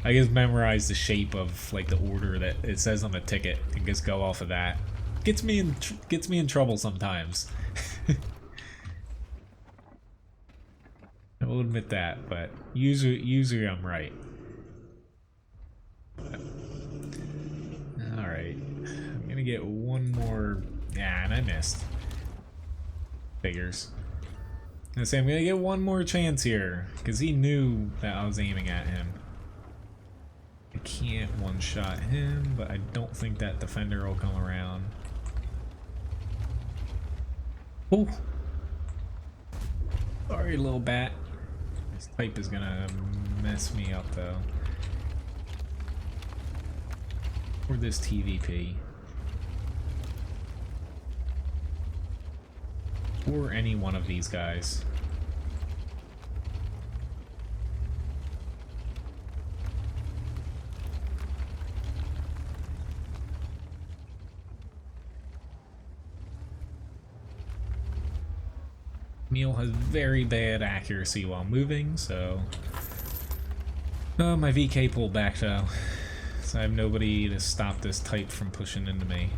I just memorize the shape of like the order that it says on the ticket and just go off of that. Gets me in trouble sometimes. I will admit that, but usually I'm right. All right, I'm gonna get one more. Yeah, and I missed. Figures. I say I'm gonna get one more chance here because he knew that I was aiming at him. I can't one-shot him, but I don't think that defender will come around. Oh! Sorry, little bat. This type is gonna mess me up, though. Or this TVP. Or any one of these guys. Meal has very bad accuracy while moving, so... Oh, my VK pulled back though. So I have nobody to stop this type from pushing into me.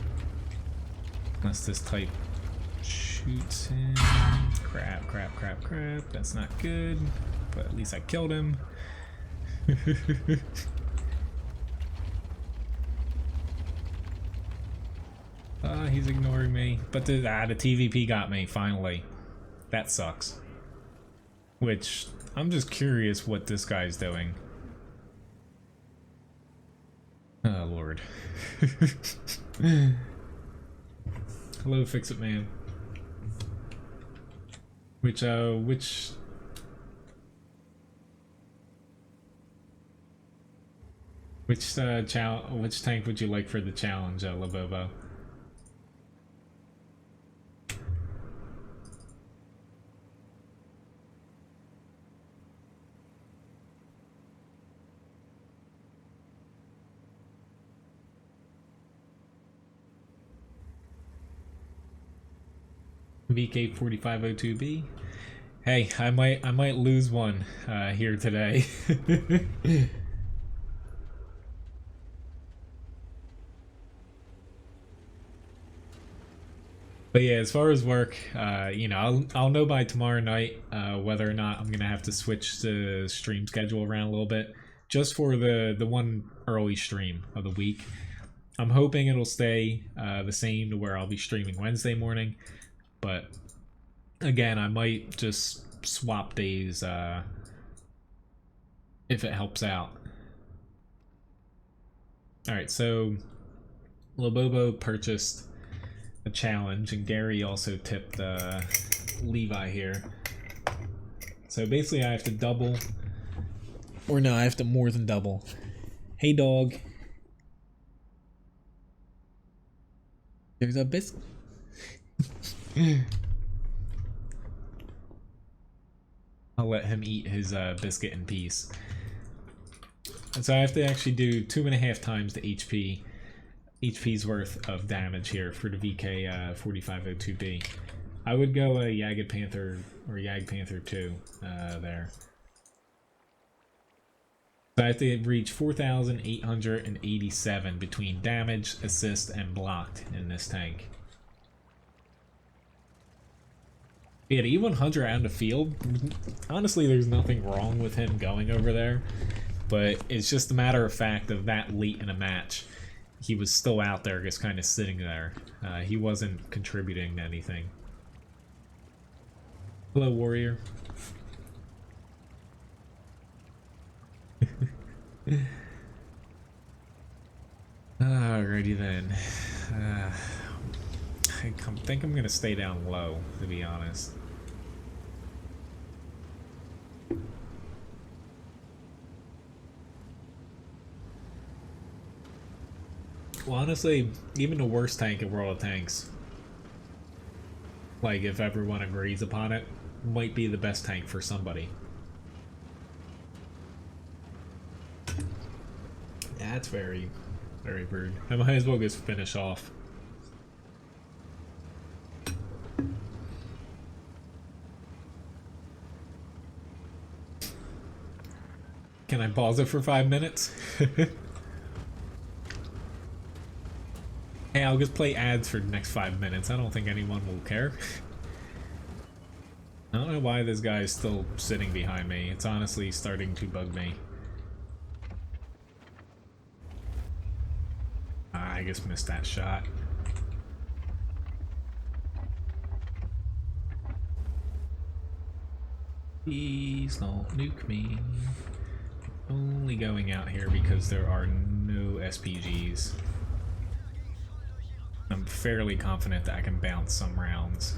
Unless this type shoots him. Crap, crap, crap, crap. That's not good. But at least I killed him. He's ignoring me. But the TVP got me, finally. That sucks. Which, I'm just curious what this guy's doing. Oh, Lord. Hello, Fix-It Man. Which tank would you like for the challenge, Labobo? VK4502B. Hey, I might lose one here today. But yeah, as far as work, you know, I'll know by tomorrow night whether or not I'm gonna have to switch the stream schedule around a little bit, just for the one early stream of the week. I'm hoping it'll stay the same to where I'll be streaming Wednesday morning, but again, I might just swap days if it helps out. Alright, so Lobobo purchased a challenge, and Gary also tipped Levi here. So basically I have to double, or no, I have to more than double. Hey dog. There's a biscuit. I'll let him eat his biscuit in peace. And so I have to actually do 2.5 times the HP's worth of damage here for the VK 4502B. I would go a Jagged Panther or Yag Panther 2 there. So I have to reach 4,887 between damage, assist, and blocked in this tank. Yeah, the E100 out in the field, honestly there's nothing wrong with him going over there, but it's just a matter of fact of that late in a match. He was still out there just kind of sitting there. He wasn't contributing to anything. Hello, warrior. Alrighty then. I think I'm gonna stay down low, to be honest. Well, honestly, even the worst tank in World of Tanks, like if everyone agrees upon it, might be the best tank for somebody. That's very, very rude. I might as well just finish off. Can I pause it for 5 minutes? Hey, I'll just play ads for the next 5 minutes. I don't think anyone will care. I don't know why this guy is still sitting behind me. It's honestly starting to bug me. I just missed that shot. Please don't nuke me. Only going out here because there are no SPGs. I'm fairly confident that I can bounce some rounds.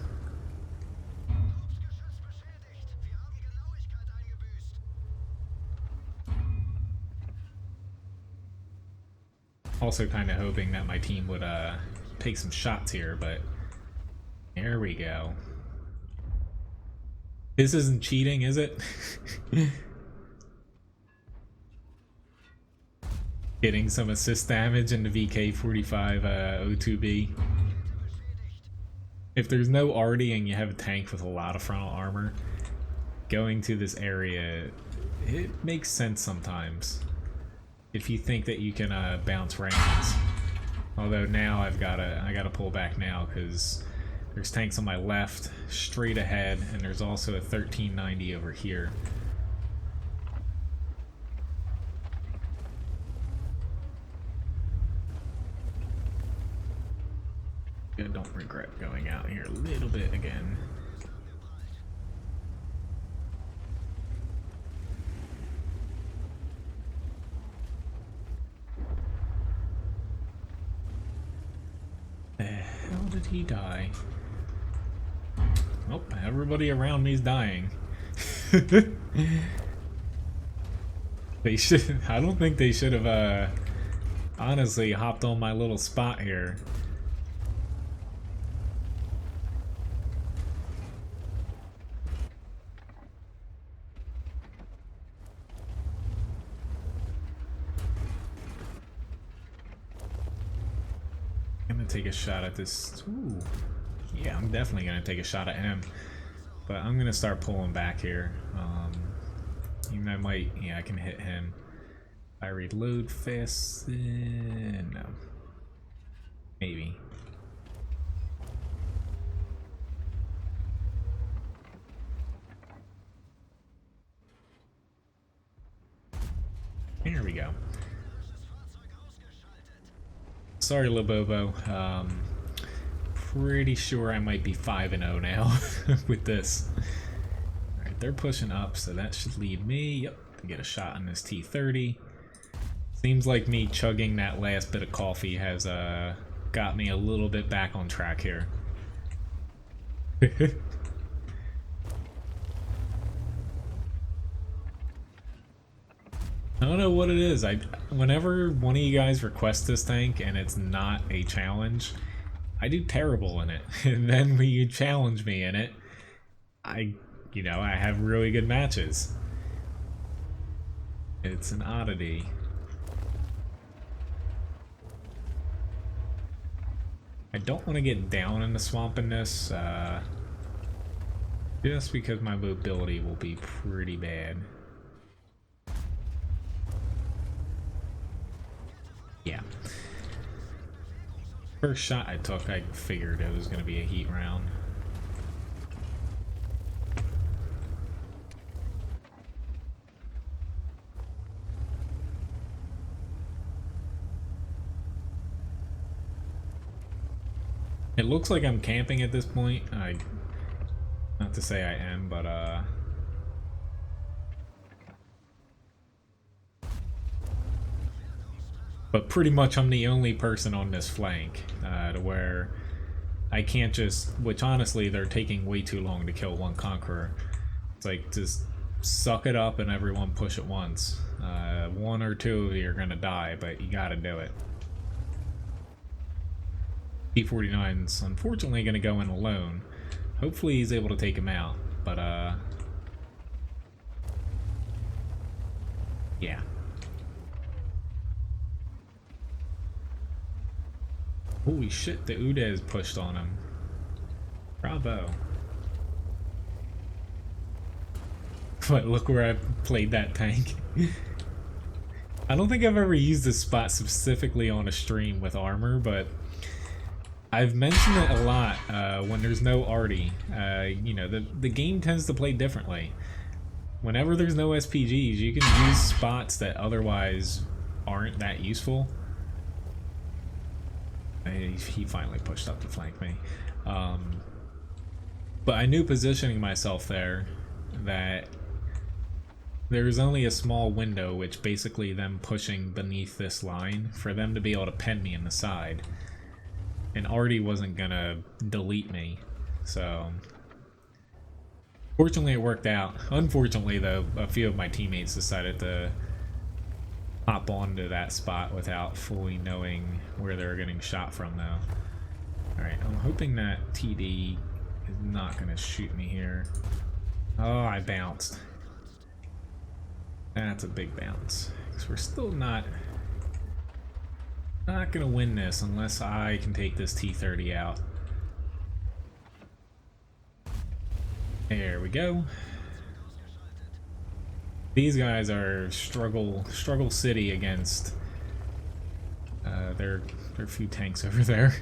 Also kind of hoping that my team would take some shots here, but there we go. This isn't cheating, is it? Getting some assist damage in the VK-45 O2B. If there's no arty and you have a tank with a lot of frontal armor, going to this area, it makes sense sometimes. If you think that you can bounce rounds. Although now I gotta pull back now because there's tanks on my left, straight ahead, and there's also a 1390 over here. I don't regret going out here a little bit again. The hell did he die? Oh, everybody around me's dying. They should. I don't think they should have honestly hopped on my little spot here. Take a shot at this. Ooh. Yeah, I'm definitely gonna take a shot at him, but I'm gonna start pulling back here. Even I might, yeah, I can hit him. I reload fast. No, maybe. Here we go. Sorry, Lobobo. Pretty sure I might be 5-0 now with this. Alright, they're pushing up, so that should lead me, yep, to get a shot on this T-30. Seems like me chugging that last bit of coffee has got me a little bit back on track here. I don't know what it is. Whenever one of you guys requests this tank and it's not a challenge, I do terrible in it. And then when you challenge me in it, I have really good matches. It's an oddity. I don't want to get down in the swamp in this, just because my mobility will be pretty bad. Yeah. First shot I took, I figured it was going to be a heat round. It looks like I'm camping at this point. Not to say I am, but pretty much I'm the only person on this flank, to where I can't just, which honestly they're taking way too long to kill one Conqueror. It's like, just suck it up and everyone push at once. One or two of you are gonna die, but you gotta do it. T49's unfortunately going to go in alone. Hopefully he's able to take him out, but yeah. Holy shit, the Udez pushed on him. Bravo. But look where I played that tank. I don't think I've ever used this spot specifically on a stream with armor, but I've mentioned it a lot when there's no arty. You know, the game tends to play differently. Whenever there's no SPGs, you can use spots that otherwise aren't that useful. He finally pushed up to flank me. But I knew positioning myself there that there's only a small window, which basically them pushing beneath this line, for them to be able to pen me in the side. And Artie wasn't gonna delete me, so fortunately it worked out. Unfortunately though, a few of my teammates decided to hop onto that spot without fully knowing where they were getting shot from though. Alright, I'm hoping that TD is not gonna shoot me here. Oh, I bounced. That's a big bounce. Because we're still not gonna win this unless I can take this T-30 out. There we go. These guys are struggle city against there are a few tanks over there.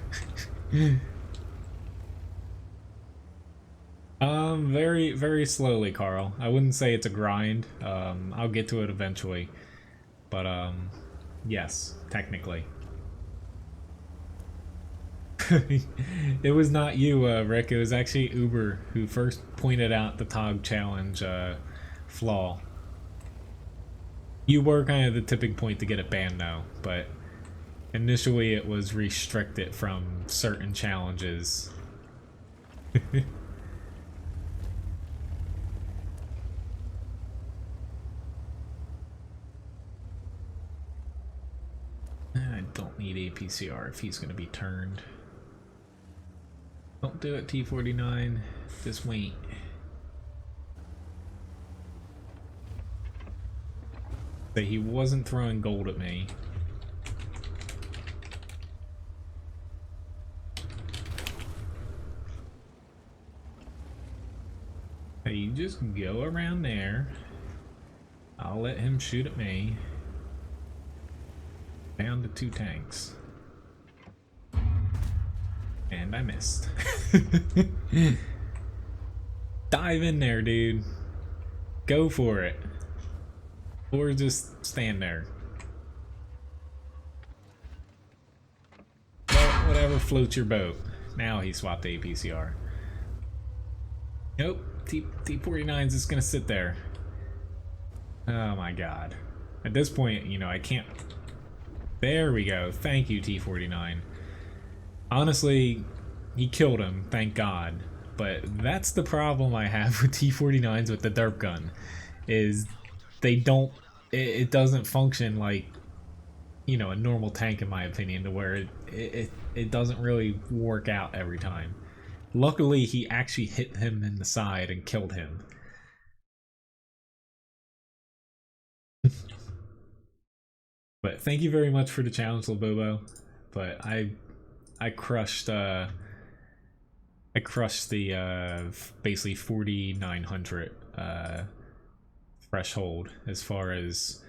Very slowly, Carl. I wouldn't say it's a grind. I'll get to it eventually. But yes, technically. It was not you, Rick. It was actually Uber who first pointed out the TOG challenge flaw. You were kind of the tipping point to get it banned now, but initially it was restricted from certain challenges. I don't need APCR if he's going to be turned. Don't do it, T49. Just wait. But he wasn't throwing gold at me. Hey, you just go around there. I'll let him shoot at me. Down to 2 tanks. And I missed. Dive in there, dude. Go for it. Or just stand there. Well, whatever floats your boat. Now he swapped the APCR. Nope. T49's just gonna sit there. Oh my god. At this point, you know, I can't... There we go. Thank you, T49. Honestly, he killed him, thank God. But that's the problem I have with T49s with the derp gun. Is they don't... It doesn't function like, you know, a normal tank in my opinion, to where it doesn't really work out every time. Luckily, he actually hit him in the side and killed him. But thank you very much for the challenge, Labobo. But I crushed the basically 4,900 threshold as far as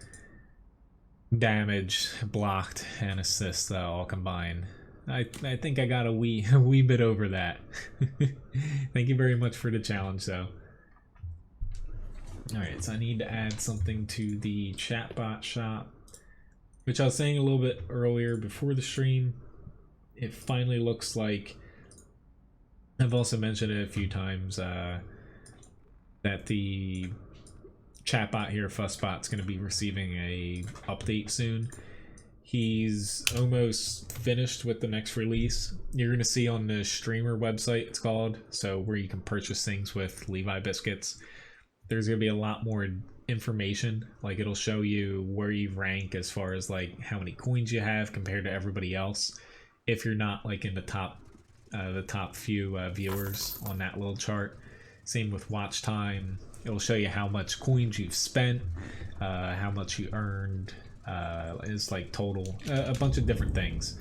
damage, blocked, and assists all combined. I think I got a wee bit over that. Thank you very much for the challenge, though. Alright, so I need to add something to the chatbot shop, which I was saying a little bit earlier before the stream. It finally looks like, I've also mentioned it a few times, that the chatbot here, Fussbot's going to be receiving a update soon. He's almost finished with the next release. You're going to see on the streamer website, it's called, so where you can purchase things with Levi biscuits. There's going to be a lot more information. Like, it'll show you where you rank as far as like how many coins you have compared to everybody else. if you're not like in the top few viewers on that little chart. Same with watch time. It'll show you how much coins you've spent, how much you earned, is like total, a bunch of different things.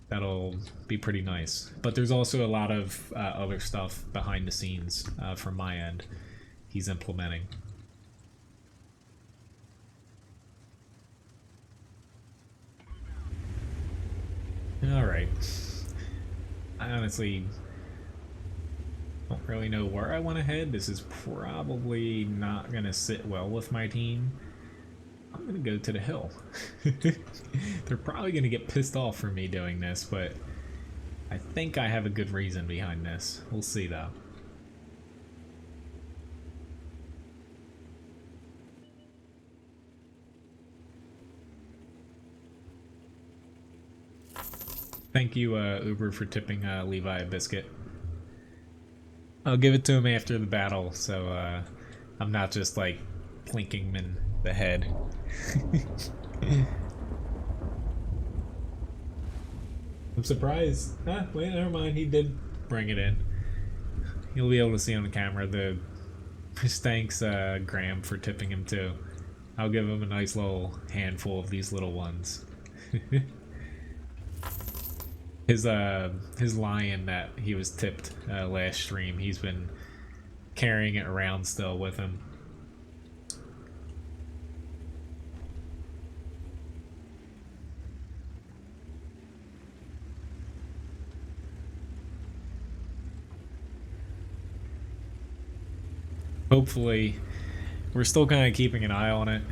That'll be pretty nice. But there's also a lot of other stuff behind the scenes from my end he's implementing. Alright. I honestly don't really know where I want to head. This is probably not going to sit well with my team. I'm going to go to the hill. They're probably going to get pissed off for me doing this, but I think I have a good reason behind this. We'll see though. Thank you, Uber, for tipping Levi a biscuit. I'll give it to him after the battle, so I'm not just like plinking him in the head. I'm surprised. Ah, wait, never mind. He did bring it in. You'll be able to see on the camera. Thanks, Graham, for tipping him too. I'll give him a nice little handful of these little ones. His lion that he was tipped last stream, he's been carrying it around still with him. Hopefully, we're still kind of keeping an eye on it.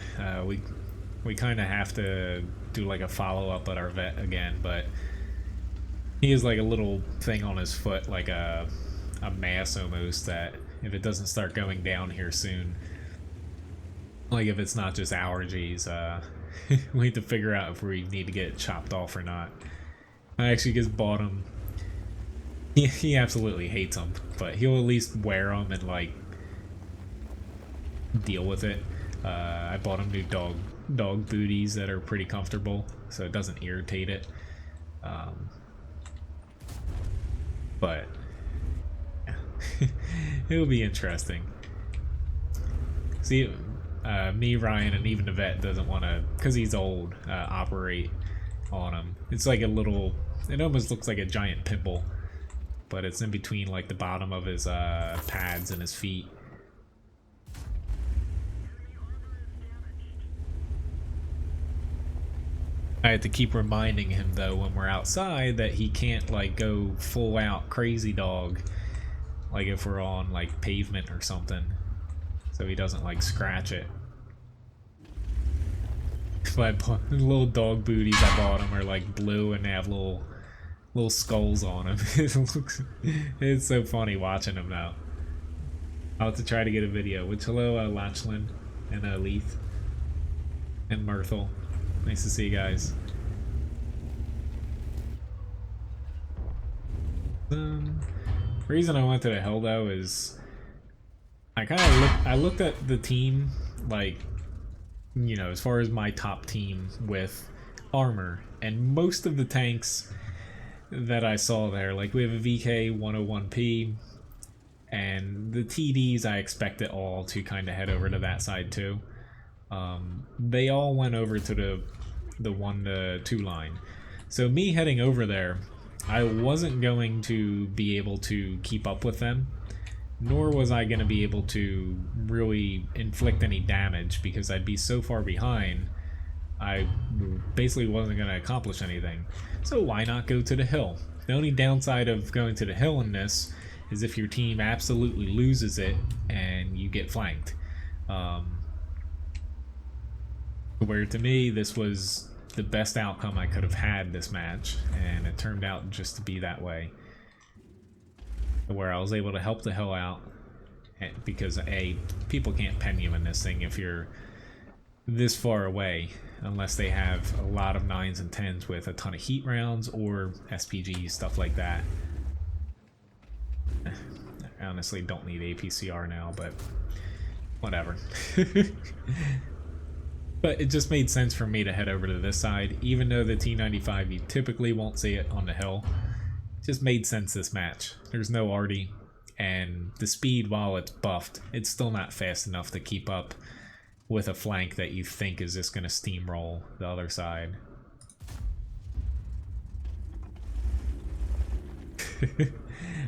We kind of have to do like a follow-up at our vet again, but he has like a little thing on his foot, like a mass almost, that if it doesn't start going down here soon, like if it's not just allergies, we need to figure out if we need to get it chopped off or not. I actually just bought him. He absolutely hates them, but he'll at least wear them and like deal with it. I bought him new dog booties that are pretty comfortable, so it doesn't irritate it. But it'll be interesting. See, me, Ryan, and even the vet doesn't want to, because he's old, operate on him. It's like a little, it almost looks like a giant pimple, but it's in between like the bottom of his pads and his feet. I had to keep reminding him though when we're outside that he can't like go full out crazy dog, like if we're on like pavement or something, so he doesn't like scratch it. But the little dog booties I bought him are like blue and they have little skulls on them. It's so funny watching them now. I'll have to try to get a video. Which hello, Lachlan and Leith and Myrtle. Nice to see you guys. The reason I went to the hill though is I looked at the team, like, you know, as far as my top team with armor, and most of the tanks that I saw there, like we have a VK 101P, and the TDs I expected all to kind of head over to that side too. They all went over to the 1 to 2 line. So me heading over there, I wasn't going to be able to keep up with them, nor was I going to be able to really inflict any damage because I'd be so far behind. I basically wasn't going to accomplish anything. So why not go to the hill? The only downside of going to the hill in this is if your team absolutely loses it and you get flanked. Where to me, this was the best outcome I could have had this match, and it turned out just to be that way. Where I was able to help the hill out, because people can't pen you in this thing if you're this far away, unless they have a lot of 9s and 10s with a ton of heat rounds or SPGs, stuff like that. I honestly don't need APCR now, but whatever. But it just made sense for me to head over to this side, even though the T95 you typically won't see it on the hill. It just made sense this match. There's no arty, and the speed, while it's buffed, it's still not fast enough to keep up with a flank that you think is just going to steamroll the other side.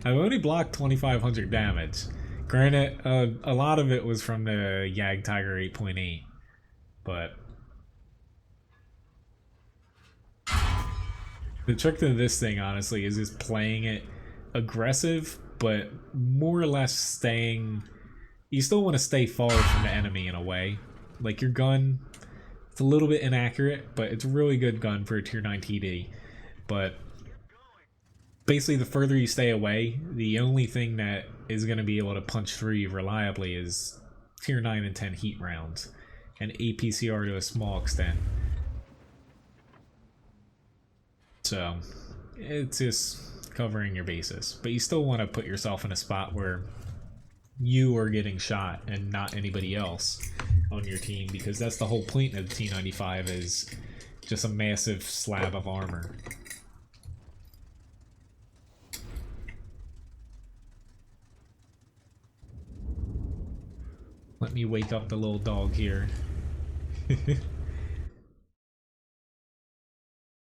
I've only blocked 2,500 damage. Granted, a lot of it was from the Yag Tiger 8.8, but the trick to this thing, honestly, is just playing it aggressive, but more or less staying... You still want to stay far from the enemy in a way. Like, your gun, it's a little bit inaccurate, but it's a really good gun for a tier 9 TD. But basically, the further you stay away, the only thing that is going to be able to punch through you reliably is tier 9 and 10 heat rounds, and APCR to a small extent. So, it's just covering your bases. But you still want to put yourself in a spot where you are getting shot and not anybody else on your team, because that's the whole point of the T95, is just a massive slab of armor. Let me wake up the little dog here.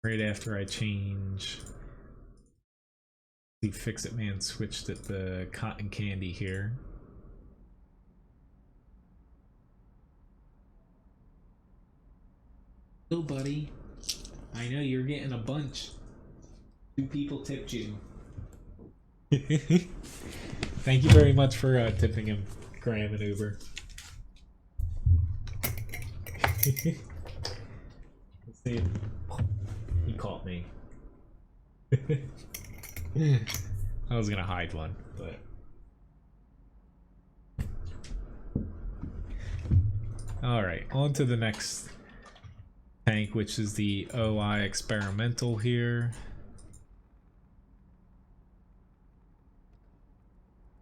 Right after I change the Fix-It Man switched at the cotton candy here. Oh, buddy. I know you're getting a bunch. 2 people tipped you. Thank you very much for tipping him, Graham and Uber. Let's see if he caught me. I was gonna hide one, but alright, on to the next tank, which is the OI experimental here.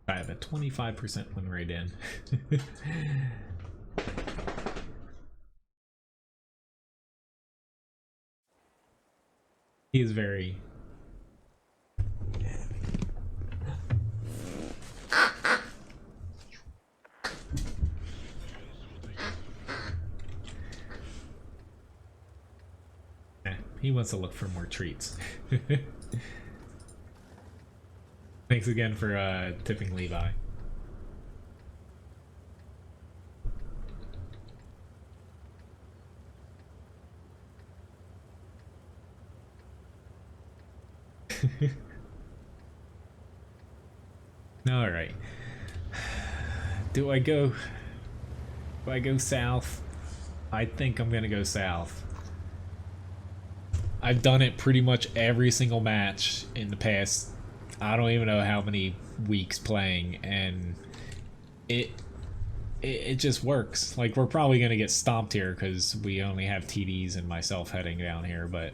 I have a 25% win rate in. He is very... He wants to look for more treats. Thanks again for tipping Levi. All right. Do I go south? I think I'm gonna go south. I've done it pretty much every single match in the past, I don't even know how many weeks playing, and it just works. Like, we're probably gonna get stomped here because we only have TDs and myself heading down here, but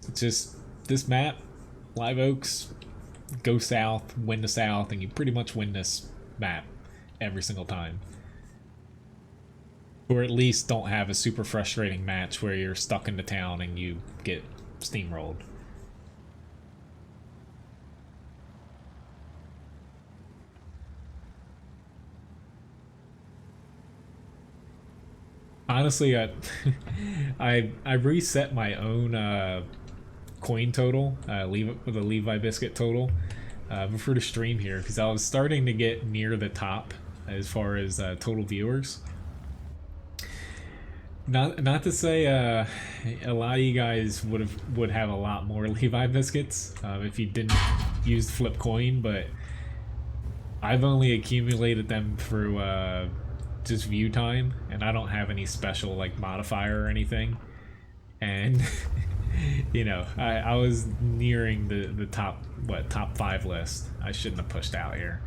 it's just this map, Live Oaks, go south, win the south, and you pretty much win this map every single time. Or at least don't have a super frustrating match where you're stuck in the town and you get steamrolled. Honestly, I reset my own coin total, with a Levi biscuit total, before the stream here, because I was starting to get near the top as far as total viewers. Not to say a lot of you guys would have a lot more Levi biscuits if you didn't use flip coin, but I've only accumulated them through just view time, and I don't have any special like modifier or anything. And you know, I was nearing the top 5 list. I shouldn't have pushed out here.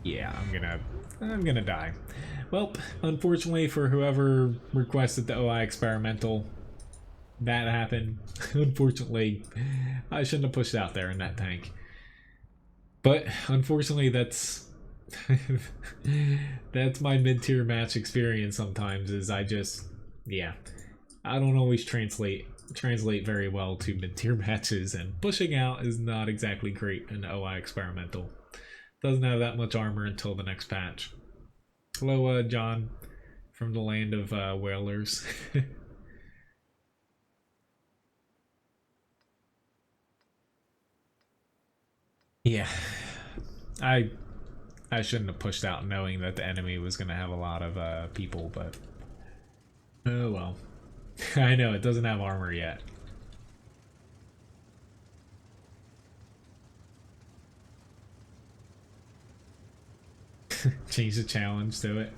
Yeah, I'm gonna die. Well, unfortunately for whoever requested the OI experimental, that happened. Unfortunately, I shouldn't have pushed out there in that tank. But unfortunately, that's That's my mid-tier match experience sometimes, is yeah, I don't always translate very well to mid-tier matches, and pushing out is not exactly great in OI Experimental. Doesn't have that much armor until the next patch. Hello, John, from the land of whalers. Yeah, I shouldn't have pushed out knowing that the enemy was going to have a lot of people, but oh well. I know, it doesn't have armor yet. Change the challenge to it.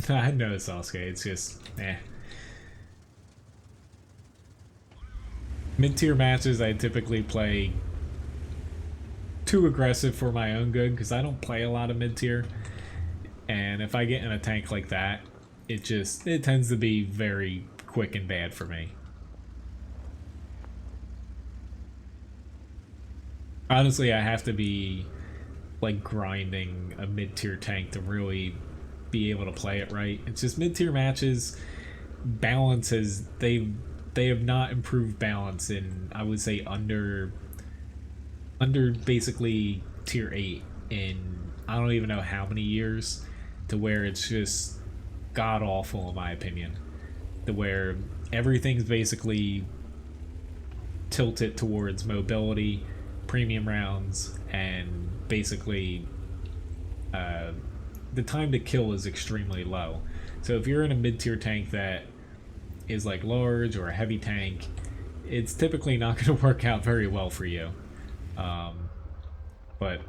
I know it's Sasuke, it's just, eh. Mid-tier matches I typically play too aggressive for my own good, because I don't play a lot of mid-tier. And if I get in a tank like that, it tends to be very quick and bad for me. Honestly, I have to be like grinding a mid-tier tank to really be able to play it right. It's just mid-tier matches, balance is, they have not improved balance in, I would say, under basically tier 8 in I don't even know how many years, to where it's just god awful in my opinion, to where everything's basically tilted towards mobility, premium rounds, and basically the time to kill is extremely low. So if you're in a mid-tier tank that is like large or a heavy tank, it's typically not going to work out very well for you. But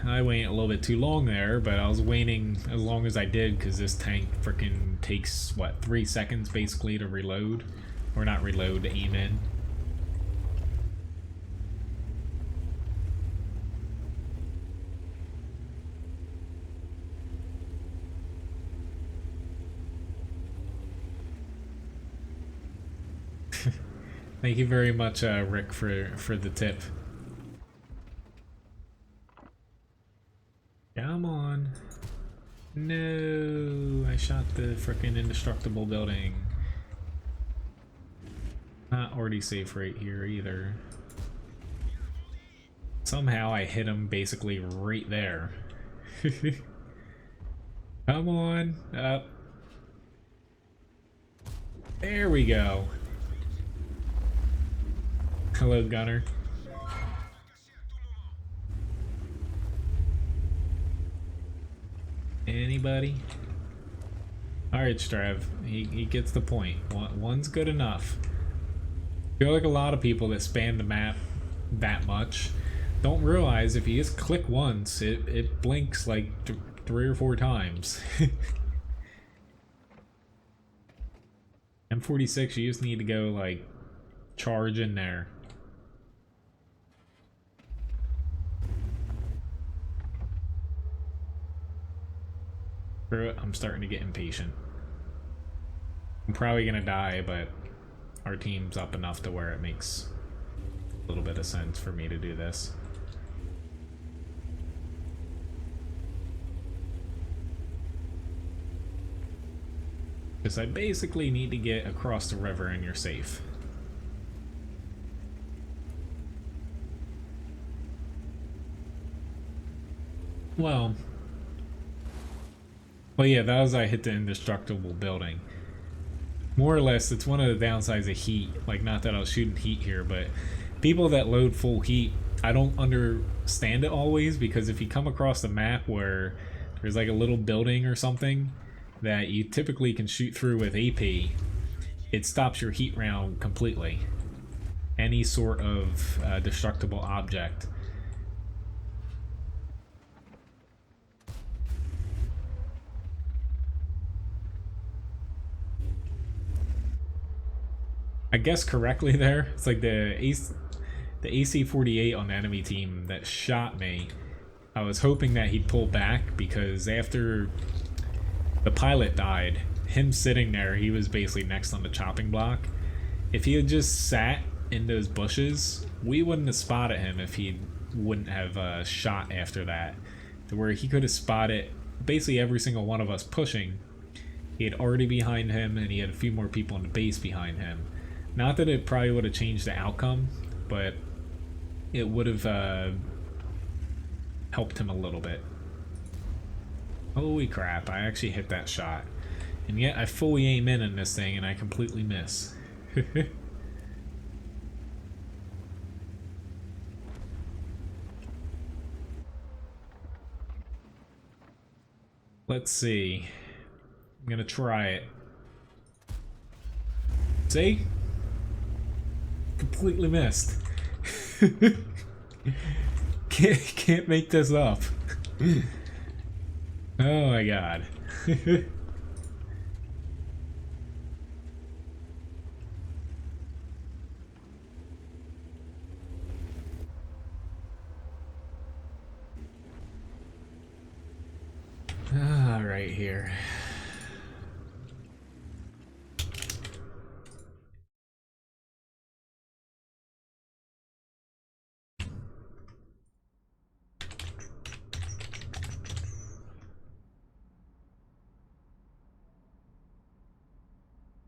I waited a little bit too long there, but I was waiting as long as I did because this tank freaking takes, what, 3 seconds basically to reload? Or not reload, to aim in. Thank you very much, Rick, for the tip. Come on. No, I shot the frickin' indestructible building. Not already safe right here either. Somehow I hit him basically right there. Come on, up. There we go. Hello, Gunner. Anybody? Alright, Strav. He gets the point. One's good enough. I feel like a lot of people that spam the map that much don't realize if you just click once, it blinks like 3 or 4 times. M46, you just need to go, like, charge in there. Screw it, I'm starting to get impatient. I'm probably gonna die, but our team's up enough to where it makes a little bit of sense for me to do this. Because I basically need to get across the river and you're safe. Well, yeah, that was I hit the indestructible building. More or less, it's one of the downsides of heat. Like, not that I was shooting heat here, but people that load full heat, I don't understand it always, because if you come across a map where there's like a little building or something that you typically can shoot through with AP, it stops your heat round completely. Any sort of destructible object. I guess correctly there. It's like the AC-48 on the enemy team that shot me. I was hoping that he'd pull back, because after the pilot died him sitting there, he was basically next on the chopping block. If he had just sat in those bushes, we wouldn't have spotted him if he wouldn't have shot after that. To where he could have spotted basically every single one of us pushing. He had already behind him, and he had a few more people in the base behind him. Not that it probably would have changed the outcome, but it would have helped him a little bit. Holy crap, I actually hit that shot. And yet I fully aim in this thing and I completely miss. Let's see. I'm gonna try it. See? Completely missed. Can't make this up. Oh my god. Right here.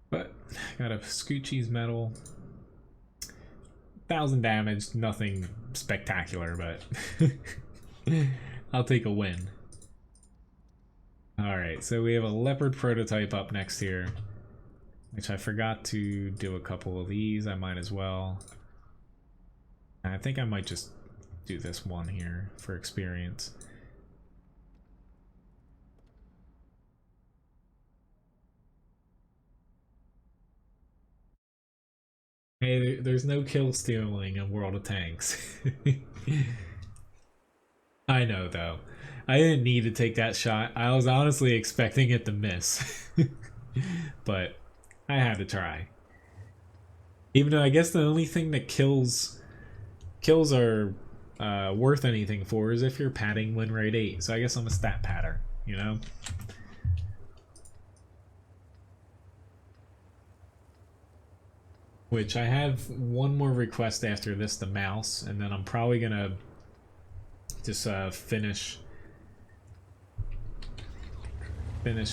But got a Scoochie's medal. 1,000 damage, nothing spectacular, but I'll take a win. Alright, so we have a leopard prototype up next here, which I forgot to do a couple of these. I might as well. I think I might just do this one here for experience. Hey, there's no kill stealing in World of Tanks. I know, though. I didn't need to take that shot. I was honestly expecting it to miss. But I had to try. Even though I guess the only thing that kills are worth anything for is if you're padding win rate 8. So I guess I'm a stat padder, you know? Which I have one more request after this, the mouse, and then I'm probably gonna just finish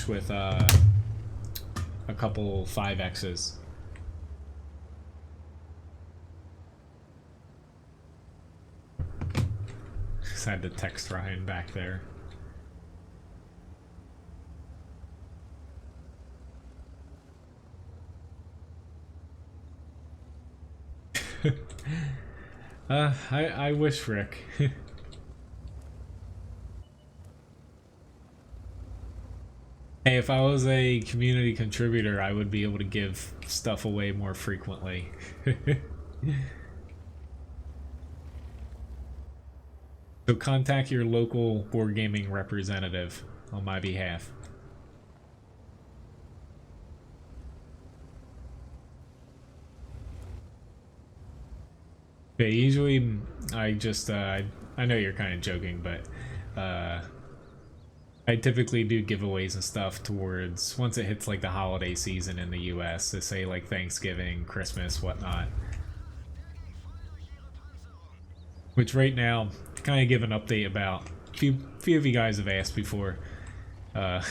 with a couple 5Xs. Just had to text Ryan back there. I wish, Rick. Hey, if I was a community contributor, I would be able to give stuff away more frequently. So contact your local board gaming representative on my behalf. Yeah, usually I just, I know you're kind of joking, but I typically do giveaways and stuff towards, once it hits like the holiday season in the US, so say like Thanksgiving, Christmas, whatnot. Which right now, to kind of give an update about, a few of you guys have asked before, kind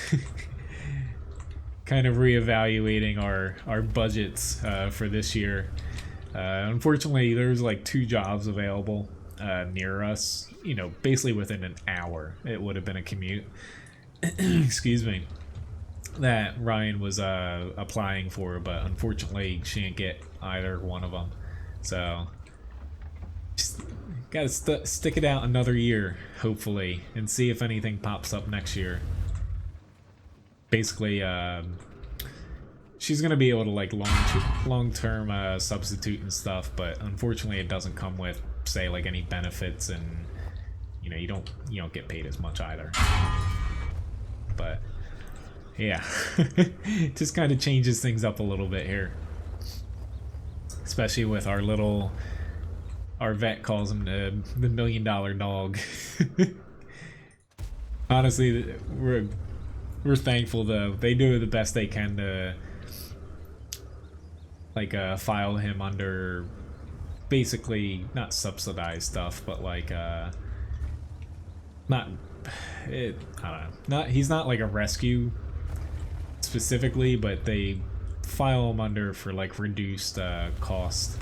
of reevaluating our budgets for this year. Unfortunately, there's like 2 jobs available near us, you know, basically within an hour. It would have been a commute. Excuse me, that Ryan was applying for, but unfortunately she didn't get either one of them. So just gotta stick it out another year, hopefully, and see if anything pops up next year. Basically, she's gonna be able to like long-term substitute and stuff, but unfortunately it doesn't come with, say, like any benefits, and you know, you don't get paid as much either. But yeah, just kind of changes things up a little bit here, especially with our vet calls him the $1 million dog. Honestly, We're thankful though. They do the best they can to like file him under basically not subsidized stuff, but like not I don't know. Not he's not like a rescue specifically, but they file him under for like reduced cost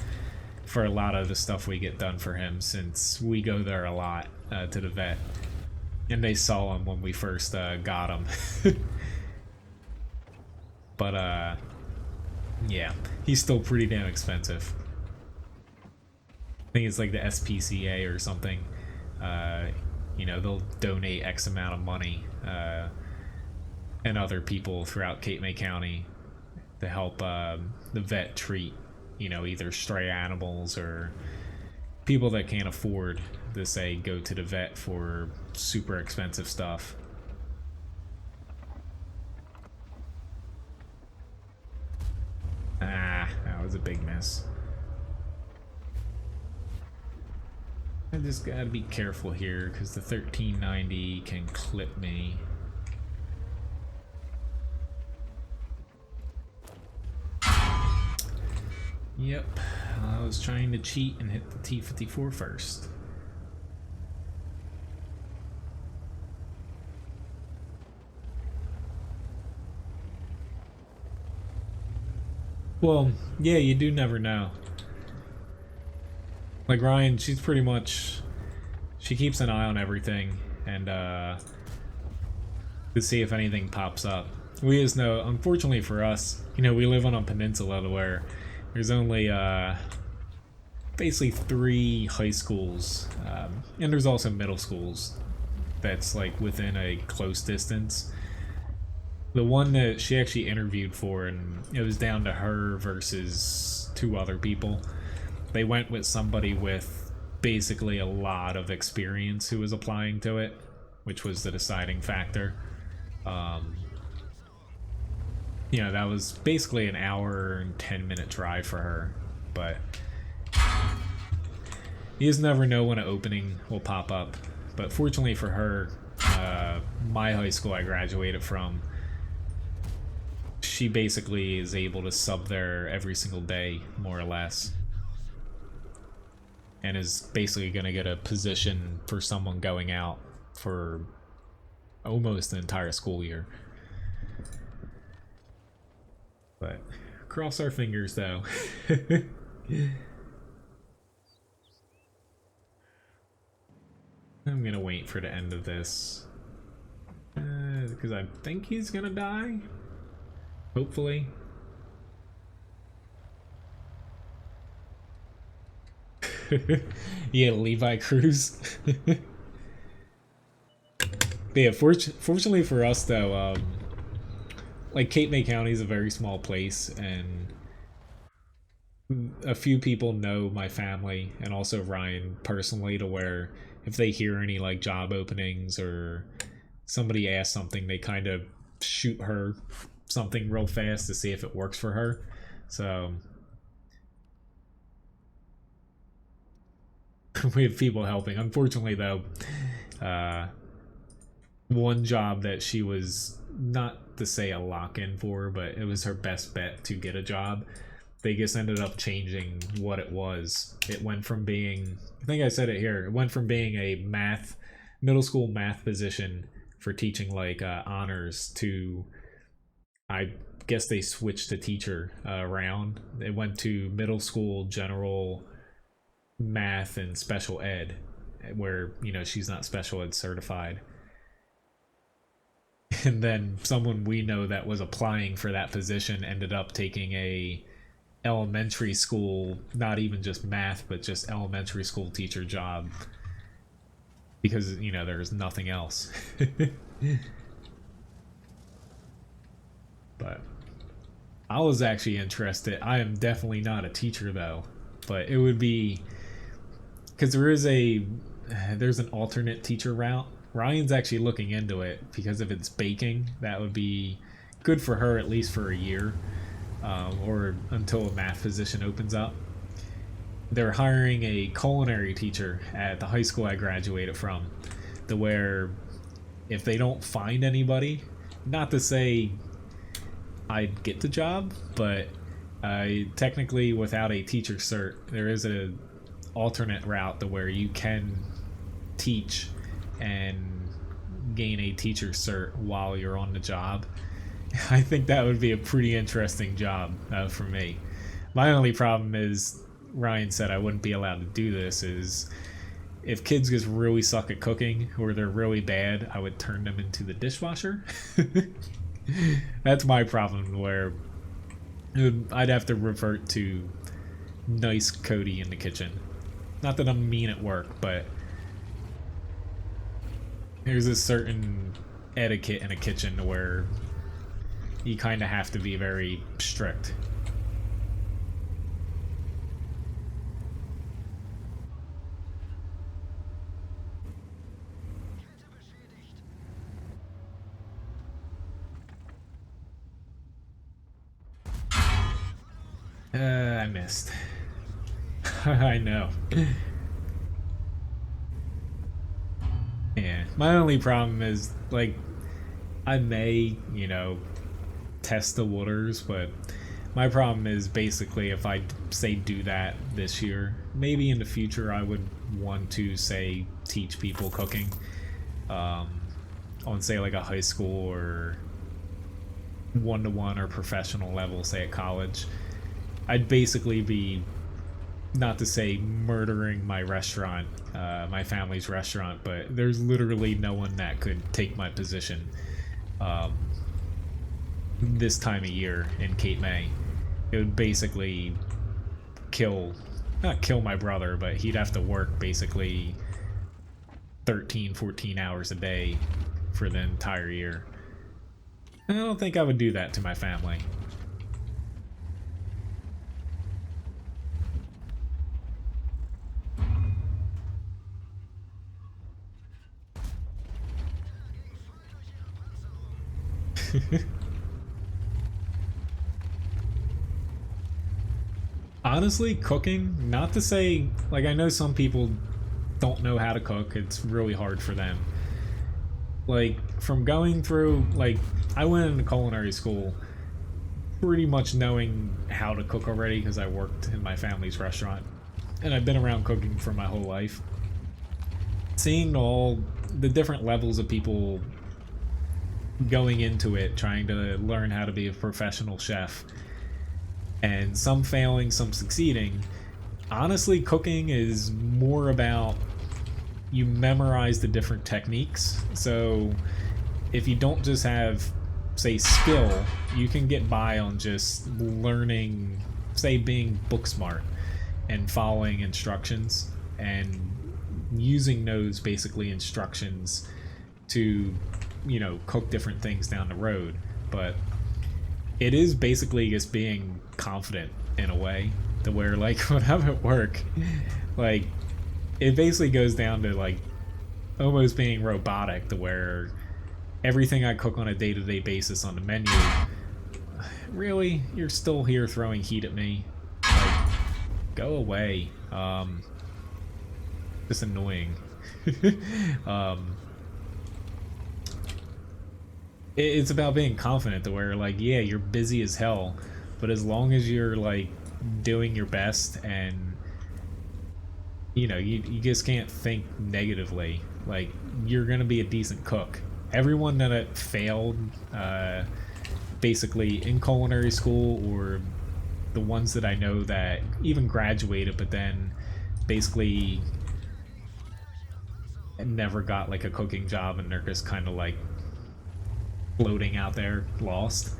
for a lot of the stuff we get done for him, since we go there a lot to the vet, and they saw him when we first got him. But yeah, he's still pretty damn expensive. I think it's like the SPCA or something. You know, they'll donate X amount of money and other people throughout Cape May County to help the vet treat, you know, either stray animals or people that can't afford to, say, go to the vet for super expensive stuff. Ah, that was a big miss. I just gotta be careful here because the 1390 can clip me. Yep, I was trying to cheat and hit the T-54 first. Well, yeah, you do never know. Like Ryan, she's pretty much, she keeps an eye on everything and to see if anything pops up. We just know, unfortunately for us, you know, we live on a peninsula where there's only basically 3 high schools, and there's also middle schools that's like within a close distance. The one that she actually interviewed for, and it was down to her versus 2 other people. They went with somebody with basically a lot of experience who was applying to it, which was the deciding factor. You know, that was basically an hour and 10-minute drive for her, but you just never know when an opening will pop up. But fortunately for her, my high school I graduated from, she basically is able to sub there every single day, more or less, and is basically going to get a position for someone going out for almost the entire school year. But cross our fingers, though. I'm gonna wait for the end of this because I think he's gonna die. Hopefully. Yeah, Levi Cruz. Yeah, fortunately for us though, like Cape May County is a very small place, and a few people know my family and also Ryan personally, to where if they hear any like job openings or somebody asks something, they kind of shoot her something real fast to see if it works for her. So we have people helping. Unfortunately though, one job that she was, not to say a lock-in for, but it was her best bet to get a job, they just ended up changing what it was. It went from being, I think I said it here, it went from being a middle school math position for teaching like honors to, I guess they switched the teacher around. It went to middle school general math and special ed, where, you know, she's not special ed certified. And then someone we know that was applying for that position ended up taking a elementary school, not even just math, but just elementary school teacher job, because, you know, there's nothing else. But I was actually interested. I am definitely not a teacher though, but it would be, because there's an alternate teacher route. Ryan's actually looking into it, because if it's baking, that would be good for her at least for a year, or until a math position opens up. They're hiring a culinary teacher at the high school I graduated from, to where if they don't find anybody, not to say I'd get the job, but technically without a teacher cert, there is a alternate route to where you can teach and gain a teacher cert while you're on the job. I think that would be a pretty interesting job for me. My only problem is, Ryan said I wouldn't be allowed to do this, is if kids just really suck at cooking or they're really bad, I would turn them into the dishwasher. That's my problem, where I'd have to revert to nice Cody in the kitchen. Not that I'm mean at work, but there's a certain etiquette in a kitchen where you kind of have to be very strict. I missed. I know. Yeah, my only problem is, like, I may, test the waters, but my problem is basically if I say do that this year, maybe in the future I would want to say teach people cooking on, say, like a high school or one-to-one or professional level, say at college. I'd basically be, not to say murdering my restaurant, my family's restaurant, but there's literally no one that could take my position this time of year in Cape May. It would basically not kill my brother, but he'd have to work basically 13, 14 hours a day for the entire year. I don't think I would do that to my family. Honestly, cooking, not to say, like, I know some people don't know how to cook, it's really hard for them. Like, from going through, like, I went into culinary school pretty much knowing how to cook already because I worked in my family's restaurant, and I've been around cooking for my whole life. Seeing all the different levels of people going into it, trying to learn how to be a professional chef, and some failing, some succeeding. Honestly, cooking is more about you memorize the different techniques. So if you don't just have, say, skill, you can get by on just learning, say, being book smart and following instructions and using those basically instructions to cook different things down the road. But it is basically just being confident in a way, to where, like, when I'm at work, like, it basically goes down to, like, almost being robotic, to where everything I cook on a day-to-day basis on the menu, really, you're still here throwing heat at me? Like, go away. Just annoying. It's about being confident, to where, like, yeah, you're busy as hell, but as long as you're, like, doing your best and you just can't think negatively, like, you're gonna be a decent cook. Everyone that failed basically in culinary school, or the ones that I know that even graduated but then basically never got, like, a cooking job, and they're just kind of like floating out there lost,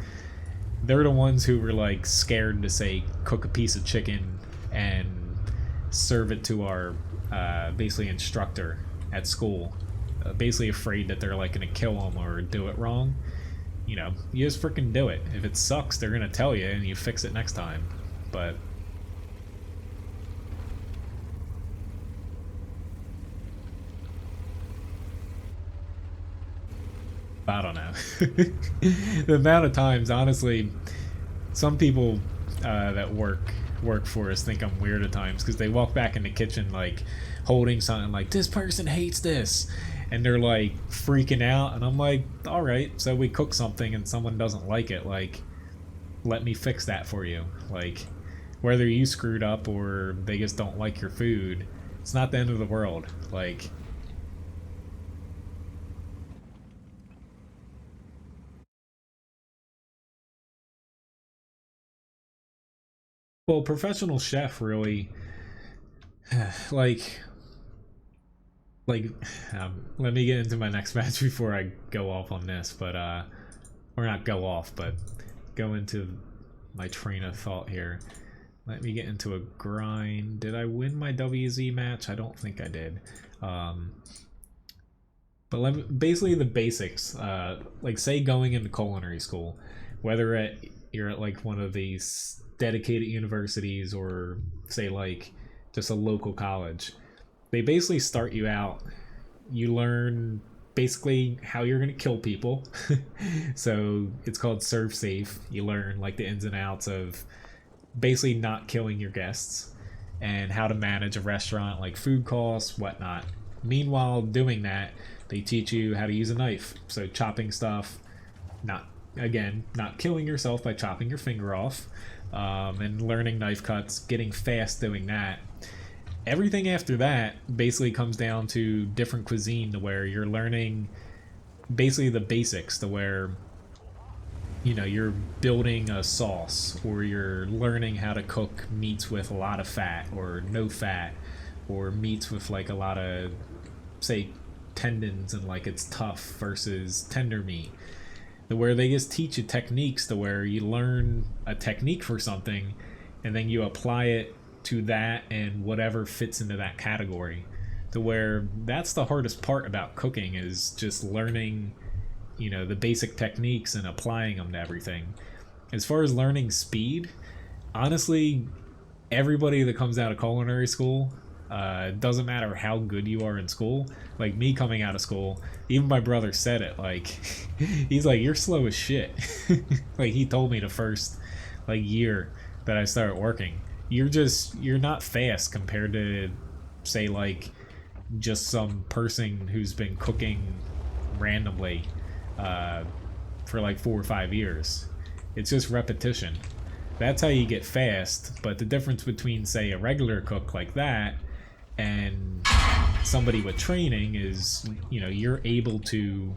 they're the ones who were, like, scared to, say, cook a piece of chicken and serve it to our basically instructor at school, basically afraid that they're, like, gonna kill them or do it wrong. You just freaking do it. If it sucks, they're gonna tell you and you fix it next time. But I don't know. The amount of times, honestly, some people that work work for us think I'm weird at times because they walk back in the kitchen like holding something like, this person hates this, and they're like freaking out, and I'm like, all right, so we cook something and someone doesn't like it, like, let me fix that for you. Like, whether you screwed up or they just don't like your food, it's not the end of the world. Like, well, professional chef really, like, like, let me get into my next match before I go off on this, but, or not go off, but go into my train of thought here. Let me get into a grind. Did I win my WZ match? I don't think I did. But basically the basics, like say going into culinary school, whether you're at like one of these dedicated universities or say like just a local college, they basically start you out. You learn basically how you're going to kill people. So it's called serve safe. You learn like the ins and outs of basically not killing your guests and how to manage a restaurant, like food costs, whatnot. Meanwhile, doing that, they teach you how to use a knife. So chopping stuff, not not killing yourself by chopping your finger off, and learning knife cuts, getting fast doing that. Everything after that basically comes down to different cuisine, to where you're learning basically the basics, to where you're building a sauce, or you're learning how to cook meats with a lot of fat or no fat, or meats with like a lot of, say, tendons, and like it's tough versus tender meat. Where they just teach you techniques, to where you learn a technique for something and then you apply it to that and whatever fits into that category. To where that's the hardest part about cooking, is just learning the basic techniques and applying them to everything. As far as learning speed, honestly, everybody that comes out of culinary school, doesn't matter how good you are in school. Like me coming out of school, even my brother said it, like, he's like, you're slow as shit. Like, he told me the first like year that I started working, you're not fast compared to, say, like just some person who's been cooking randomly for like 4 or 5 years. It's just repetition. That's how you get fast. But the difference between, say, a regular cook like that and somebody with training is, you're able to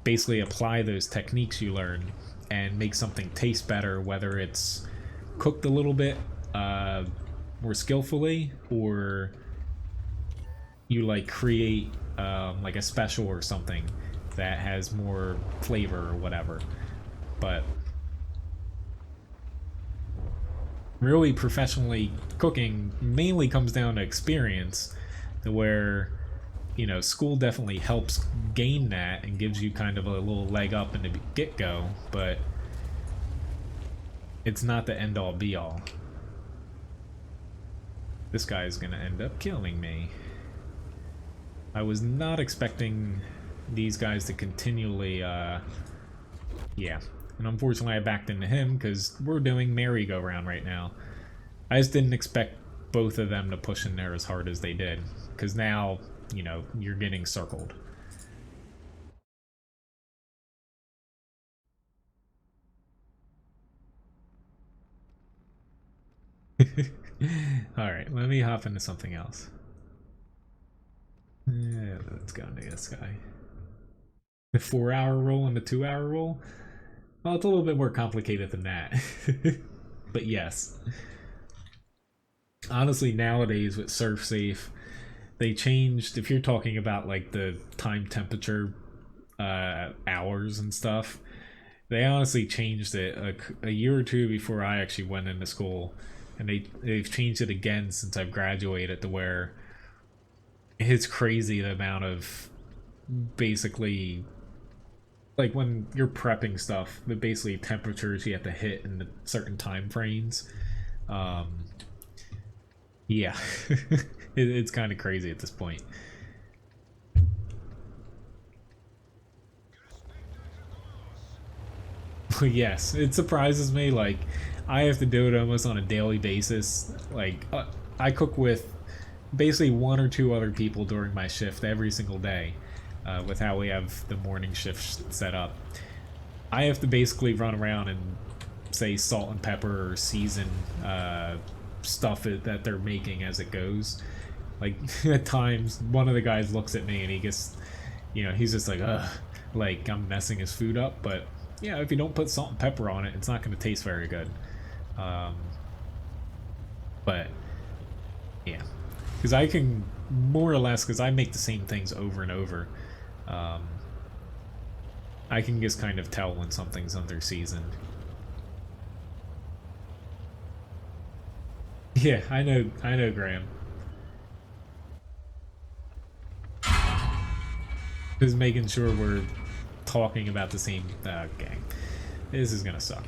basically apply those techniques you learn and make something taste better, whether it's cooked a little bit more skillfully, or you like create like a special or something that has more flavor or whatever. But really, professionally cooking mainly comes down to experience, to where school definitely helps gain that and gives you kind of a little leg up in the get-go, but it's not the end-all be-all. This guy is gonna end up killing me. I was not expecting these guys to continually, yeah. And unfortunately I backed into him because we're doing merry-go-round right now. I just didn't expect both of them to push in there as hard as they did, because now, you're getting circled. Alright, let me hop into something else. Yeah, let's go into this guy. The 4-hour roll and the 2-hour roll? Well, it's a little bit more complicated than that. But yes. Honestly, nowadays with Surf Safe, they changed, if you're talking about like the time temperature hours and stuff, they honestly changed it a year or two before I actually went into school, and they've changed it again since I've graduated, to where it's crazy the amount of, basically, like when you're prepping stuff, the basically temperatures you have to hit in the certain time frames. Yeah. It's kind of crazy at this point. Yes, it surprises me. Like, I have to do it almost on a daily basis. Like, I cook with basically one or two other people during my shift every single day, with how we have the morning shift set up. I have to basically run around and say salt and pepper or season stuff that they're making as it goes. Like, at times, one of the guys looks at me and he gets, you know, he's just like, ugh, like I'm messing his food up. But yeah, if you don't put salt and pepper on it, it's not going to taste very good. But yeah, because I can more or less, because I make the same things over and over, I can just kind of tell when something's under seasoned. Yeah, I know, Graham. Just making sure we're talking about the same. Okay, this is gonna suck.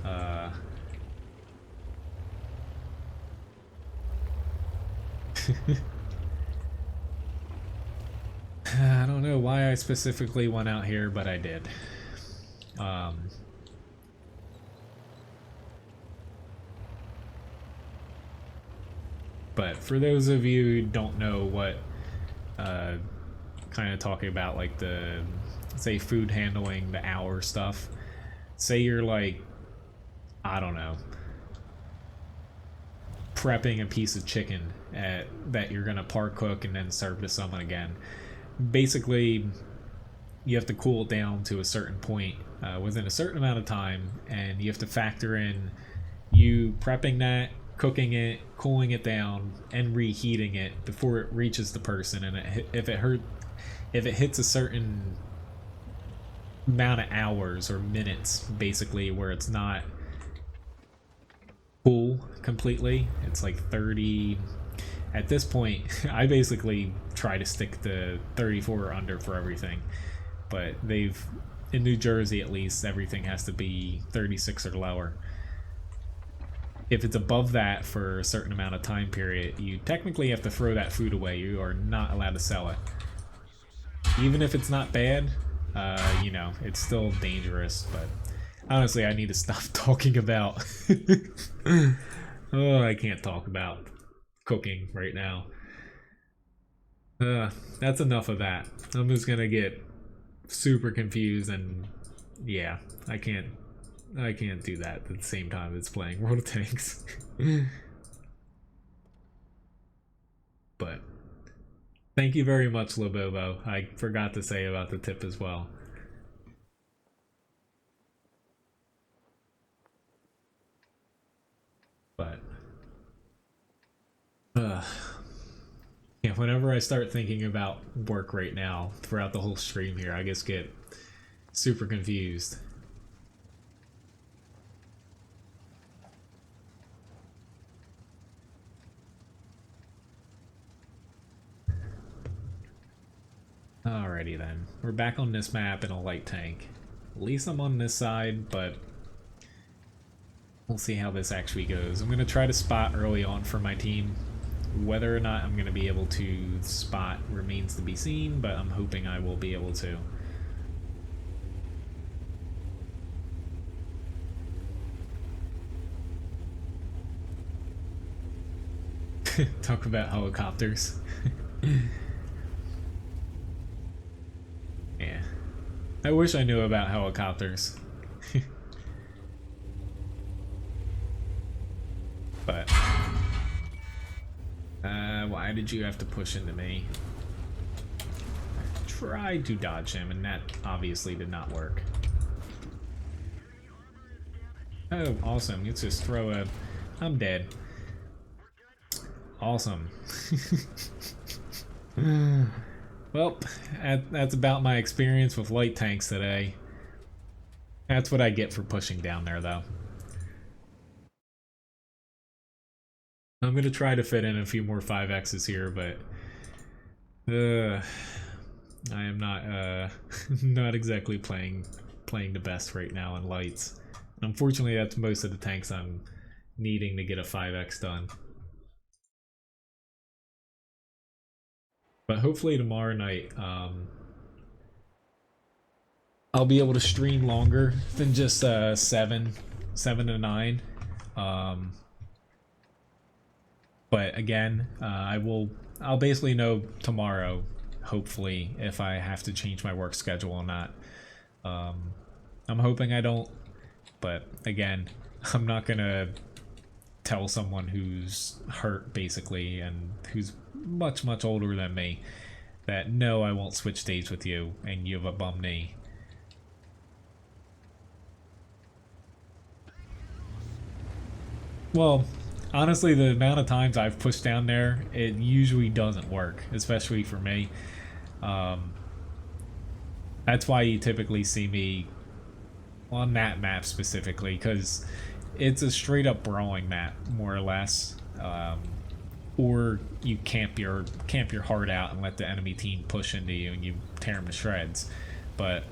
I don't know why I specifically went out here, but I did. But for those of you who don't know what, kind of talking about like the, say, food handling, the hour stuff. Say you're like, I don't know, prepping a piece of chicken that you're gonna par cook and then serve to someone again. Basically, you have to cool it down to a certain point within a certain amount of time, and you have to factor in you prepping that, cooking it, cooling it down, and reheating it before it reaches the person. And if it hits a certain amount of hours or minutes, basically, where it's not cool completely, it's like 30. At this point, I basically try to stick to 34 or under for everything, but in New Jersey at least, everything has to be 36 or lower. If it's above that for a certain amount of time period, you technically have to throw that food away. You are not allowed to sell it. Even if it's not bad, you know, it's still dangerous. But honestly, I need to stop talking about oh, I can't talk about cooking right now. That's enough of that. I'm just gonna get super confused, and yeah, I can't do that at the same time as playing World of Tanks. But thank you very much, Lobobo. I forgot to say about the tip as well. But yeah, whenever I start thinking about work right now throughout the whole stream here, I just get super confused. Alrighty then, we're back on this map in a light tank. At least I'm on this side, but we'll see how this actually goes. I'm gonna try to spot early on for my team. Whether or not I'm gonna be able to spot remains to be seen, but I'm hoping I will be able to. Talk about helicopters. Yeah. I wish I knew about helicopters. But why did you have to push into me? I tried to dodge him, and that obviously did not work. Oh, awesome. Let's just throw a... I'm dead. Awesome. Well, that's about my experience with light tanks today. That's what I get for pushing down there, though. I'm gonna try to fit in a few more 5X's here, but I am not not exactly playing the best right now in lights. Unfortunately, that's most of the tanks I'm needing to get a 5X done. But hopefully tomorrow night, I'll be able to stream longer than just 7 to 9. But again, I'll basically know tomorrow, hopefully, if I have to change my work schedule or not. I'm hoping I don't, but again, I'm not gonna tell someone who's hurt, basically, and who's much, much older than me, that no, I won't switch days with you, and you have a bum knee. Well, honestly, the amount of times I've pushed down there, it usually doesn't work, especially for me. That's why you typically see me on that map specifically, because it's a straight up brawling map, more or less. Or you camp your heart out and let the enemy team push into you and you tear them to shreds. But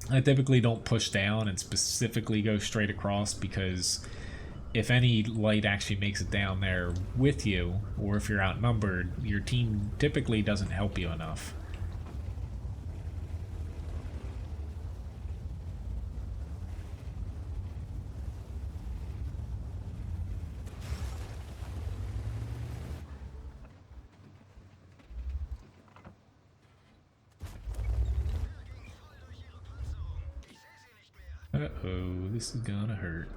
I typically don't push down and specifically go straight across, because if any light actually makes it down there with you, or if you're outnumbered, your team typically doesn't help you enough. Uh-oh, this is gonna hurt.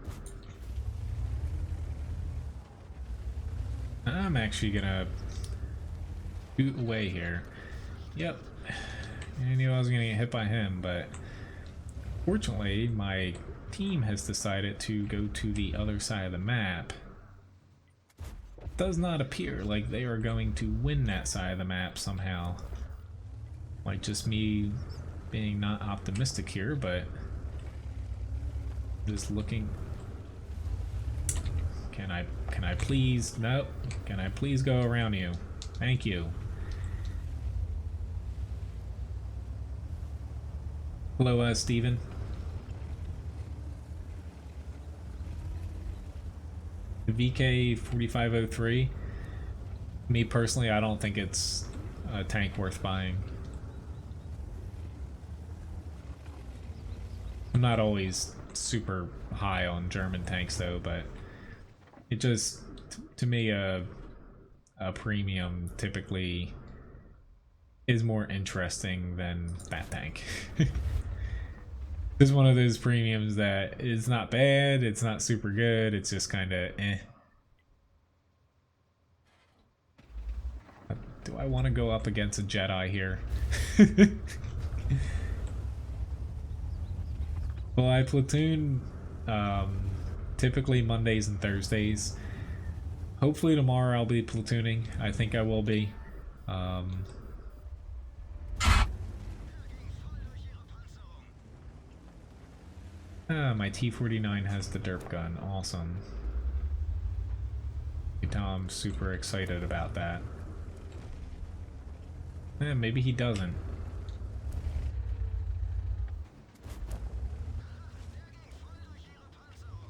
I'm actually gonna boot away here. Yep. I knew I was gonna get hit by him, but fortunately my team has decided to go to the other side of the map. It does not appear like they are going to win that side of the map somehow. Like, just me being not optimistic here, but just looking. Can I please? Nope. Can I please go around you? Thank you. Hello, Steven. VK 4503. Me personally, I don't think it's a tank worth buying. I'm not always super high on German tanks though, but it just, to me, a premium typically is more interesting than that tank. It's one of those premiums that is not bad, it's not super good, it's just kind of eh. Do I want to go up against a Jedi here? Well, I platoon typically Mondays and Thursdays. Hopefully tomorrow I'll be platooning. I think I will be. My T-49 has the derp gun. Awesome. I'm super excited about that. Maybe he doesn't.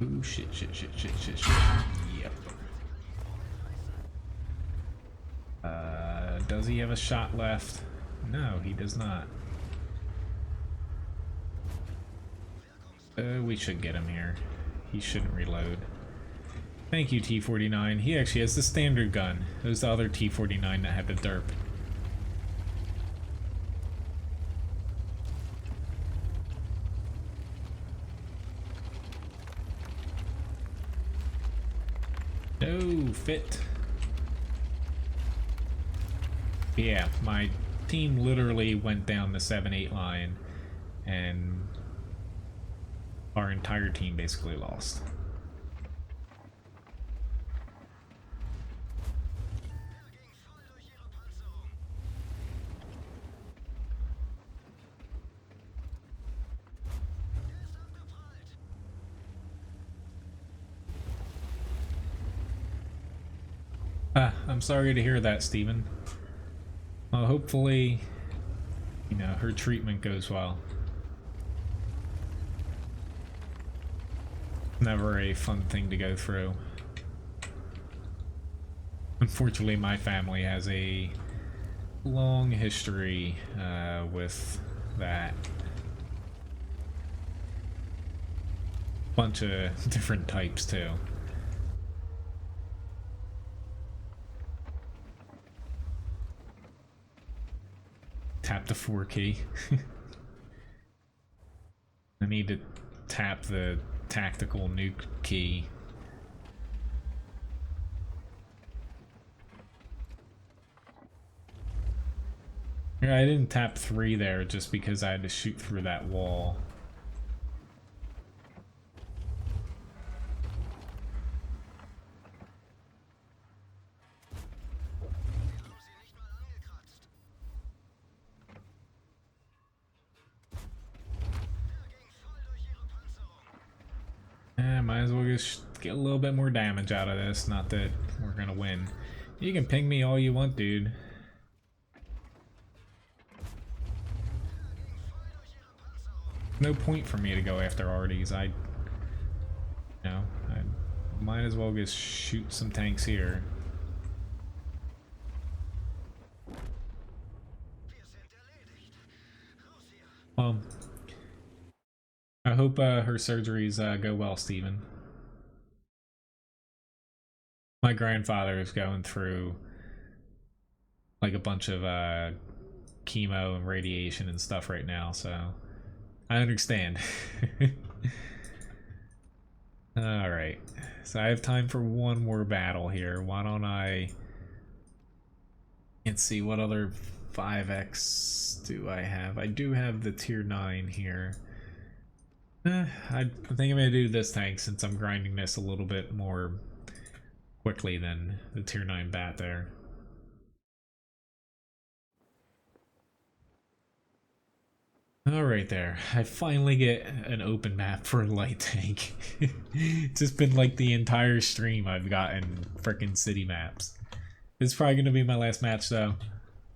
Ooh, shit. Yep. Does he have a shot left? No, he does not. We should get him here. He shouldn't reload. Thank you, T-49. He actually has the standard gun. It was the other T-49 that had the derp. No fit. Yeah, my team literally went down the 7-8 line, and our entire team basically lost. I'm sorry to hear that, Steven. Well, hopefully, you know, her treatment goes well. Never a fun thing to go through. Unfortunately, my family has a long history with that. Bunch of different types, too. Tap the 4 key. I need to tap the tactical nuke key. I didn't tap 3 there just because I had to shoot through that wall. Might as well just get a little bit more damage out of this. Not that we're gonna win. You can ping me all you want, dude. No point for me to go after Arties. I might as well just shoot some tanks here. I hope her surgeries go well, Steven. My grandfather is going through like a bunch of chemo and radiation and stuff right now, so I understand. Alright, so I have time for one more battle here. Why don't I... Let's see, what other 5X do I have? I do have the tier 9 here. I think I'm going to do this tank since I'm grinding this a little bit more quickly than the tier 9 bat there. Alright there, I finally get an open map for a light tank. It's just been like the entire stream I've gotten frickin' city maps. It's probably going to be my last match though.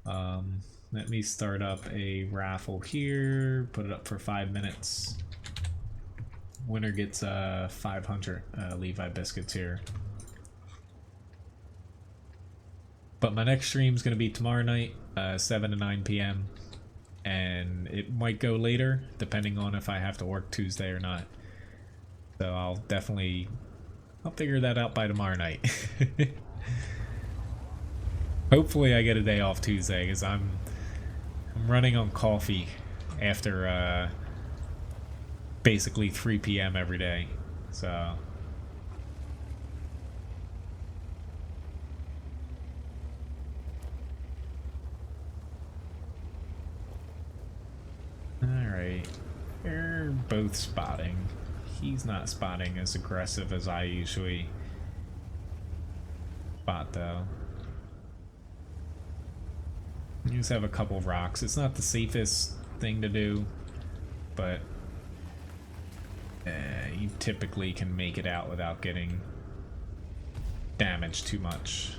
Let me start up a raffle here, put it up for 5 minutes. Winner gets 500 Levi biscuits here. But my next stream is going to be tomorrow night, 7 to 9 p.m. And it might go later, depending on if I have to work Tuesday or not. So I'll figure that out by tomorrow night. Hopefully I get a day off Tuesday, because I'm running on coffee after basically 3 p.m. every day, so alright, they're both spotting. He's not spotting as aggressive as I usually spot though. You just have a couple of rocks. It's not the safest thing to do, but you typically can make it out without getting damaged too much.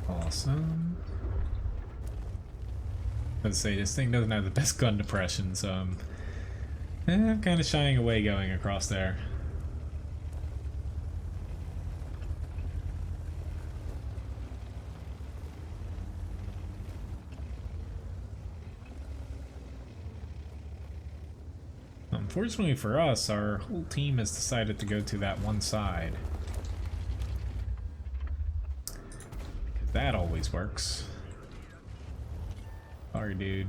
Awesome. Let's say this thing doesn't have the best gun depression, so I'm kind of shying away going across there. Unfortunately for us, our whole team has decided to go to that one side. That always works. Sorry, dude.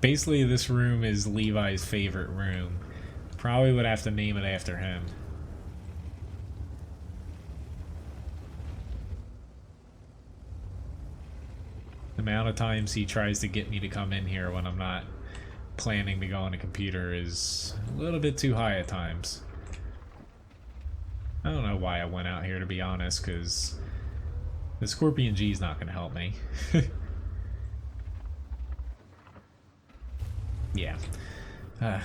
Basically, this room is Levi's favorite room. Probably would have to name it after him. The amount of times he tries to get me to come in here when I'm not planning to go on a computer is a little bit too high at times. I don't know why I went out here, to be honest, because the Scorpion G is not going to help me. Yeah.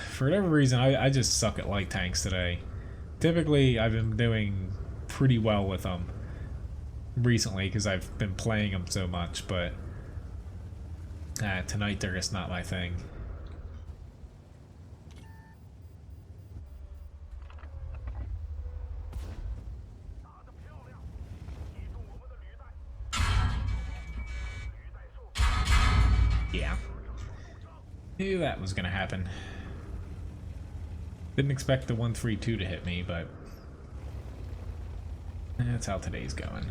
For whatever reason, I just suck at light tanks today. Typically, I've been doing pretty well with them. recently because I've been playing them so much, but tonight they're just not my thing. Yeah. Knew that was gonna happen. Didn't expect the 132 to hit me, but that's how today's going.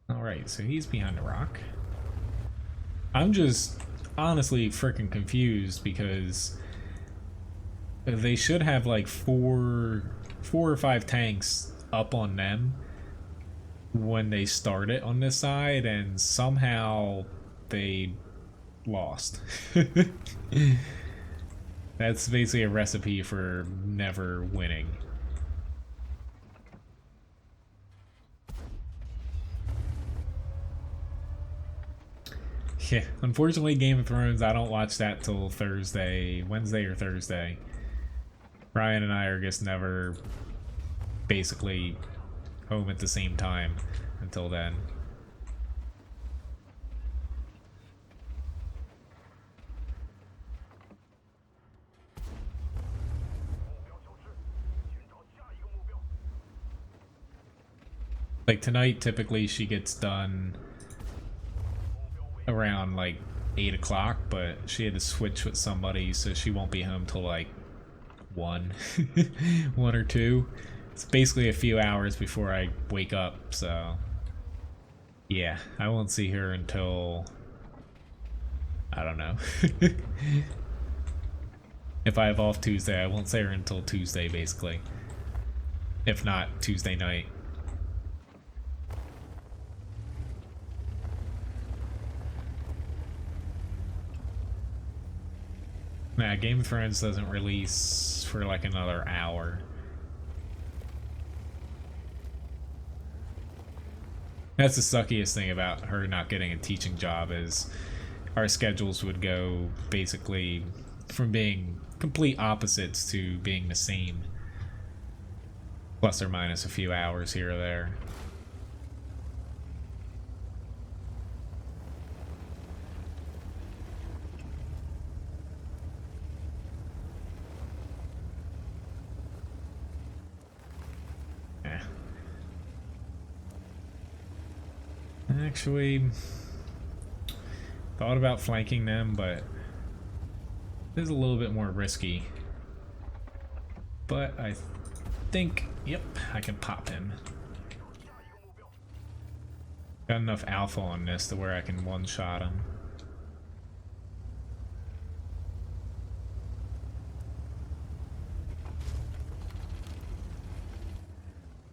Alright, so he's behind the rock. I'm just honestly freaking confused because they should have like four or five tanks up on them when they start it on this side, and somehow they lost. That's basically a recipe for never winning. Yeah, unfortunately Game of Thrones, I don't watch that till Thursday, Wednesday or Thursday. Ryan and I are just never basically home at the same time until then. Like tonight, typically she gets done around like 8 o'clock, but she had to switch with somebody, so she won't be home till like 1 1 or 2. It's basically a few hours before I wake up, so yeah, I won't see her until, I don't know. If I have off Tuesday, I won't see her until Tuesday, basically. If not, Tuesday night. Nah, Game of Thrones doesn't release for like another hour. That's the suckiest thing about her not getting a teaching job, is our schedules would go basically from being complete opposites to being the same. Plus or minus a few hours here or there. Actually, thought about flanking them, but it is a little bit more risky. But I think, yep, I can pop him. Got enough alpha on this to where I can one-shot him.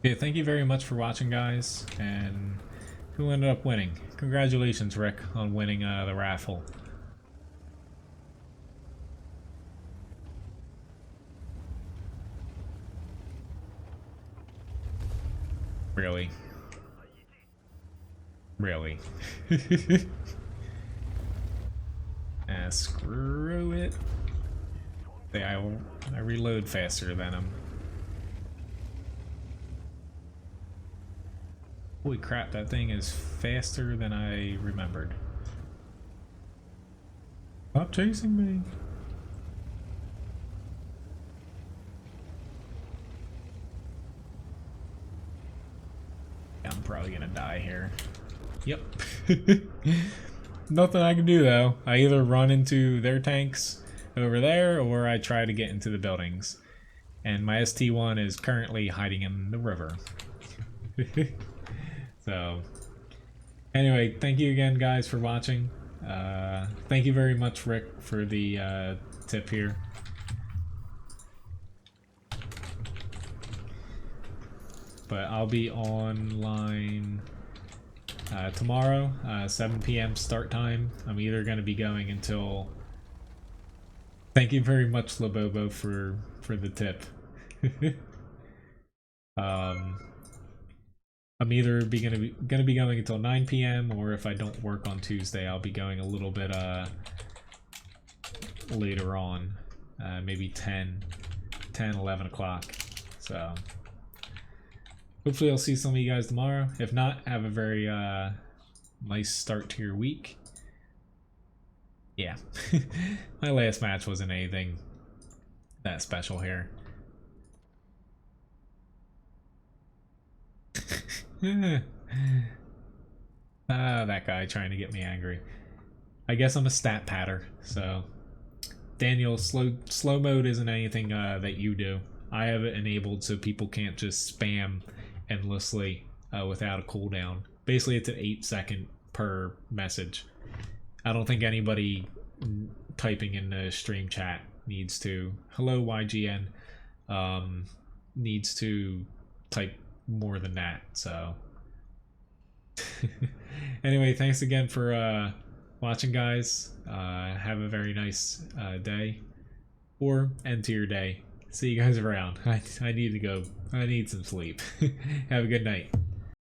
Yeah, thank you very much for watching, guys, and who ended up winning? Congratulations, Rick, on winning the raffle. Really? Really? Screw it. Yeah, I reload faster than him. Holy crap, that thing is faster than I remembered. Stop chasing me. I'm probably gonna die here. Yep. Nothing I can do though. I either run into their tanks over there or I try to get into the buildings. And my ST-1 is currently hiding in the river. So, anyway, thank you again, guys, for watching. Thank you very much, Rick, for the tip here. But I'll be online tomorrow, 7 p.m. start time. I'm either going to be going until... Thank you very much, Labobo, for the tip. I'm either gonna be going until 9 p.m. or if I don't work on Tuesday, I'll be going a little bit later on, maybe 10, 11 o'clock. So hopefully I'll see some of you guys tomorrow. If not, have a very nice start to your week. Yeah, my last match wasn't anything that special here. That guy trying to get me angry. I guess I'm a stat patter, so Daniel, slow mode isn't anything that you do. I have it enabled so people can't just spam endlessly without a cooldown. Basically, it's an 8-second per message. I don't think anybody typing in the stream chat needs to. Hello, YGN. Needs to type more than that. So, anyway, thanks again for watching, guys. Have a very nice day, or end to your day. See you guys around. I need to go. I need some sleep. Have a good night.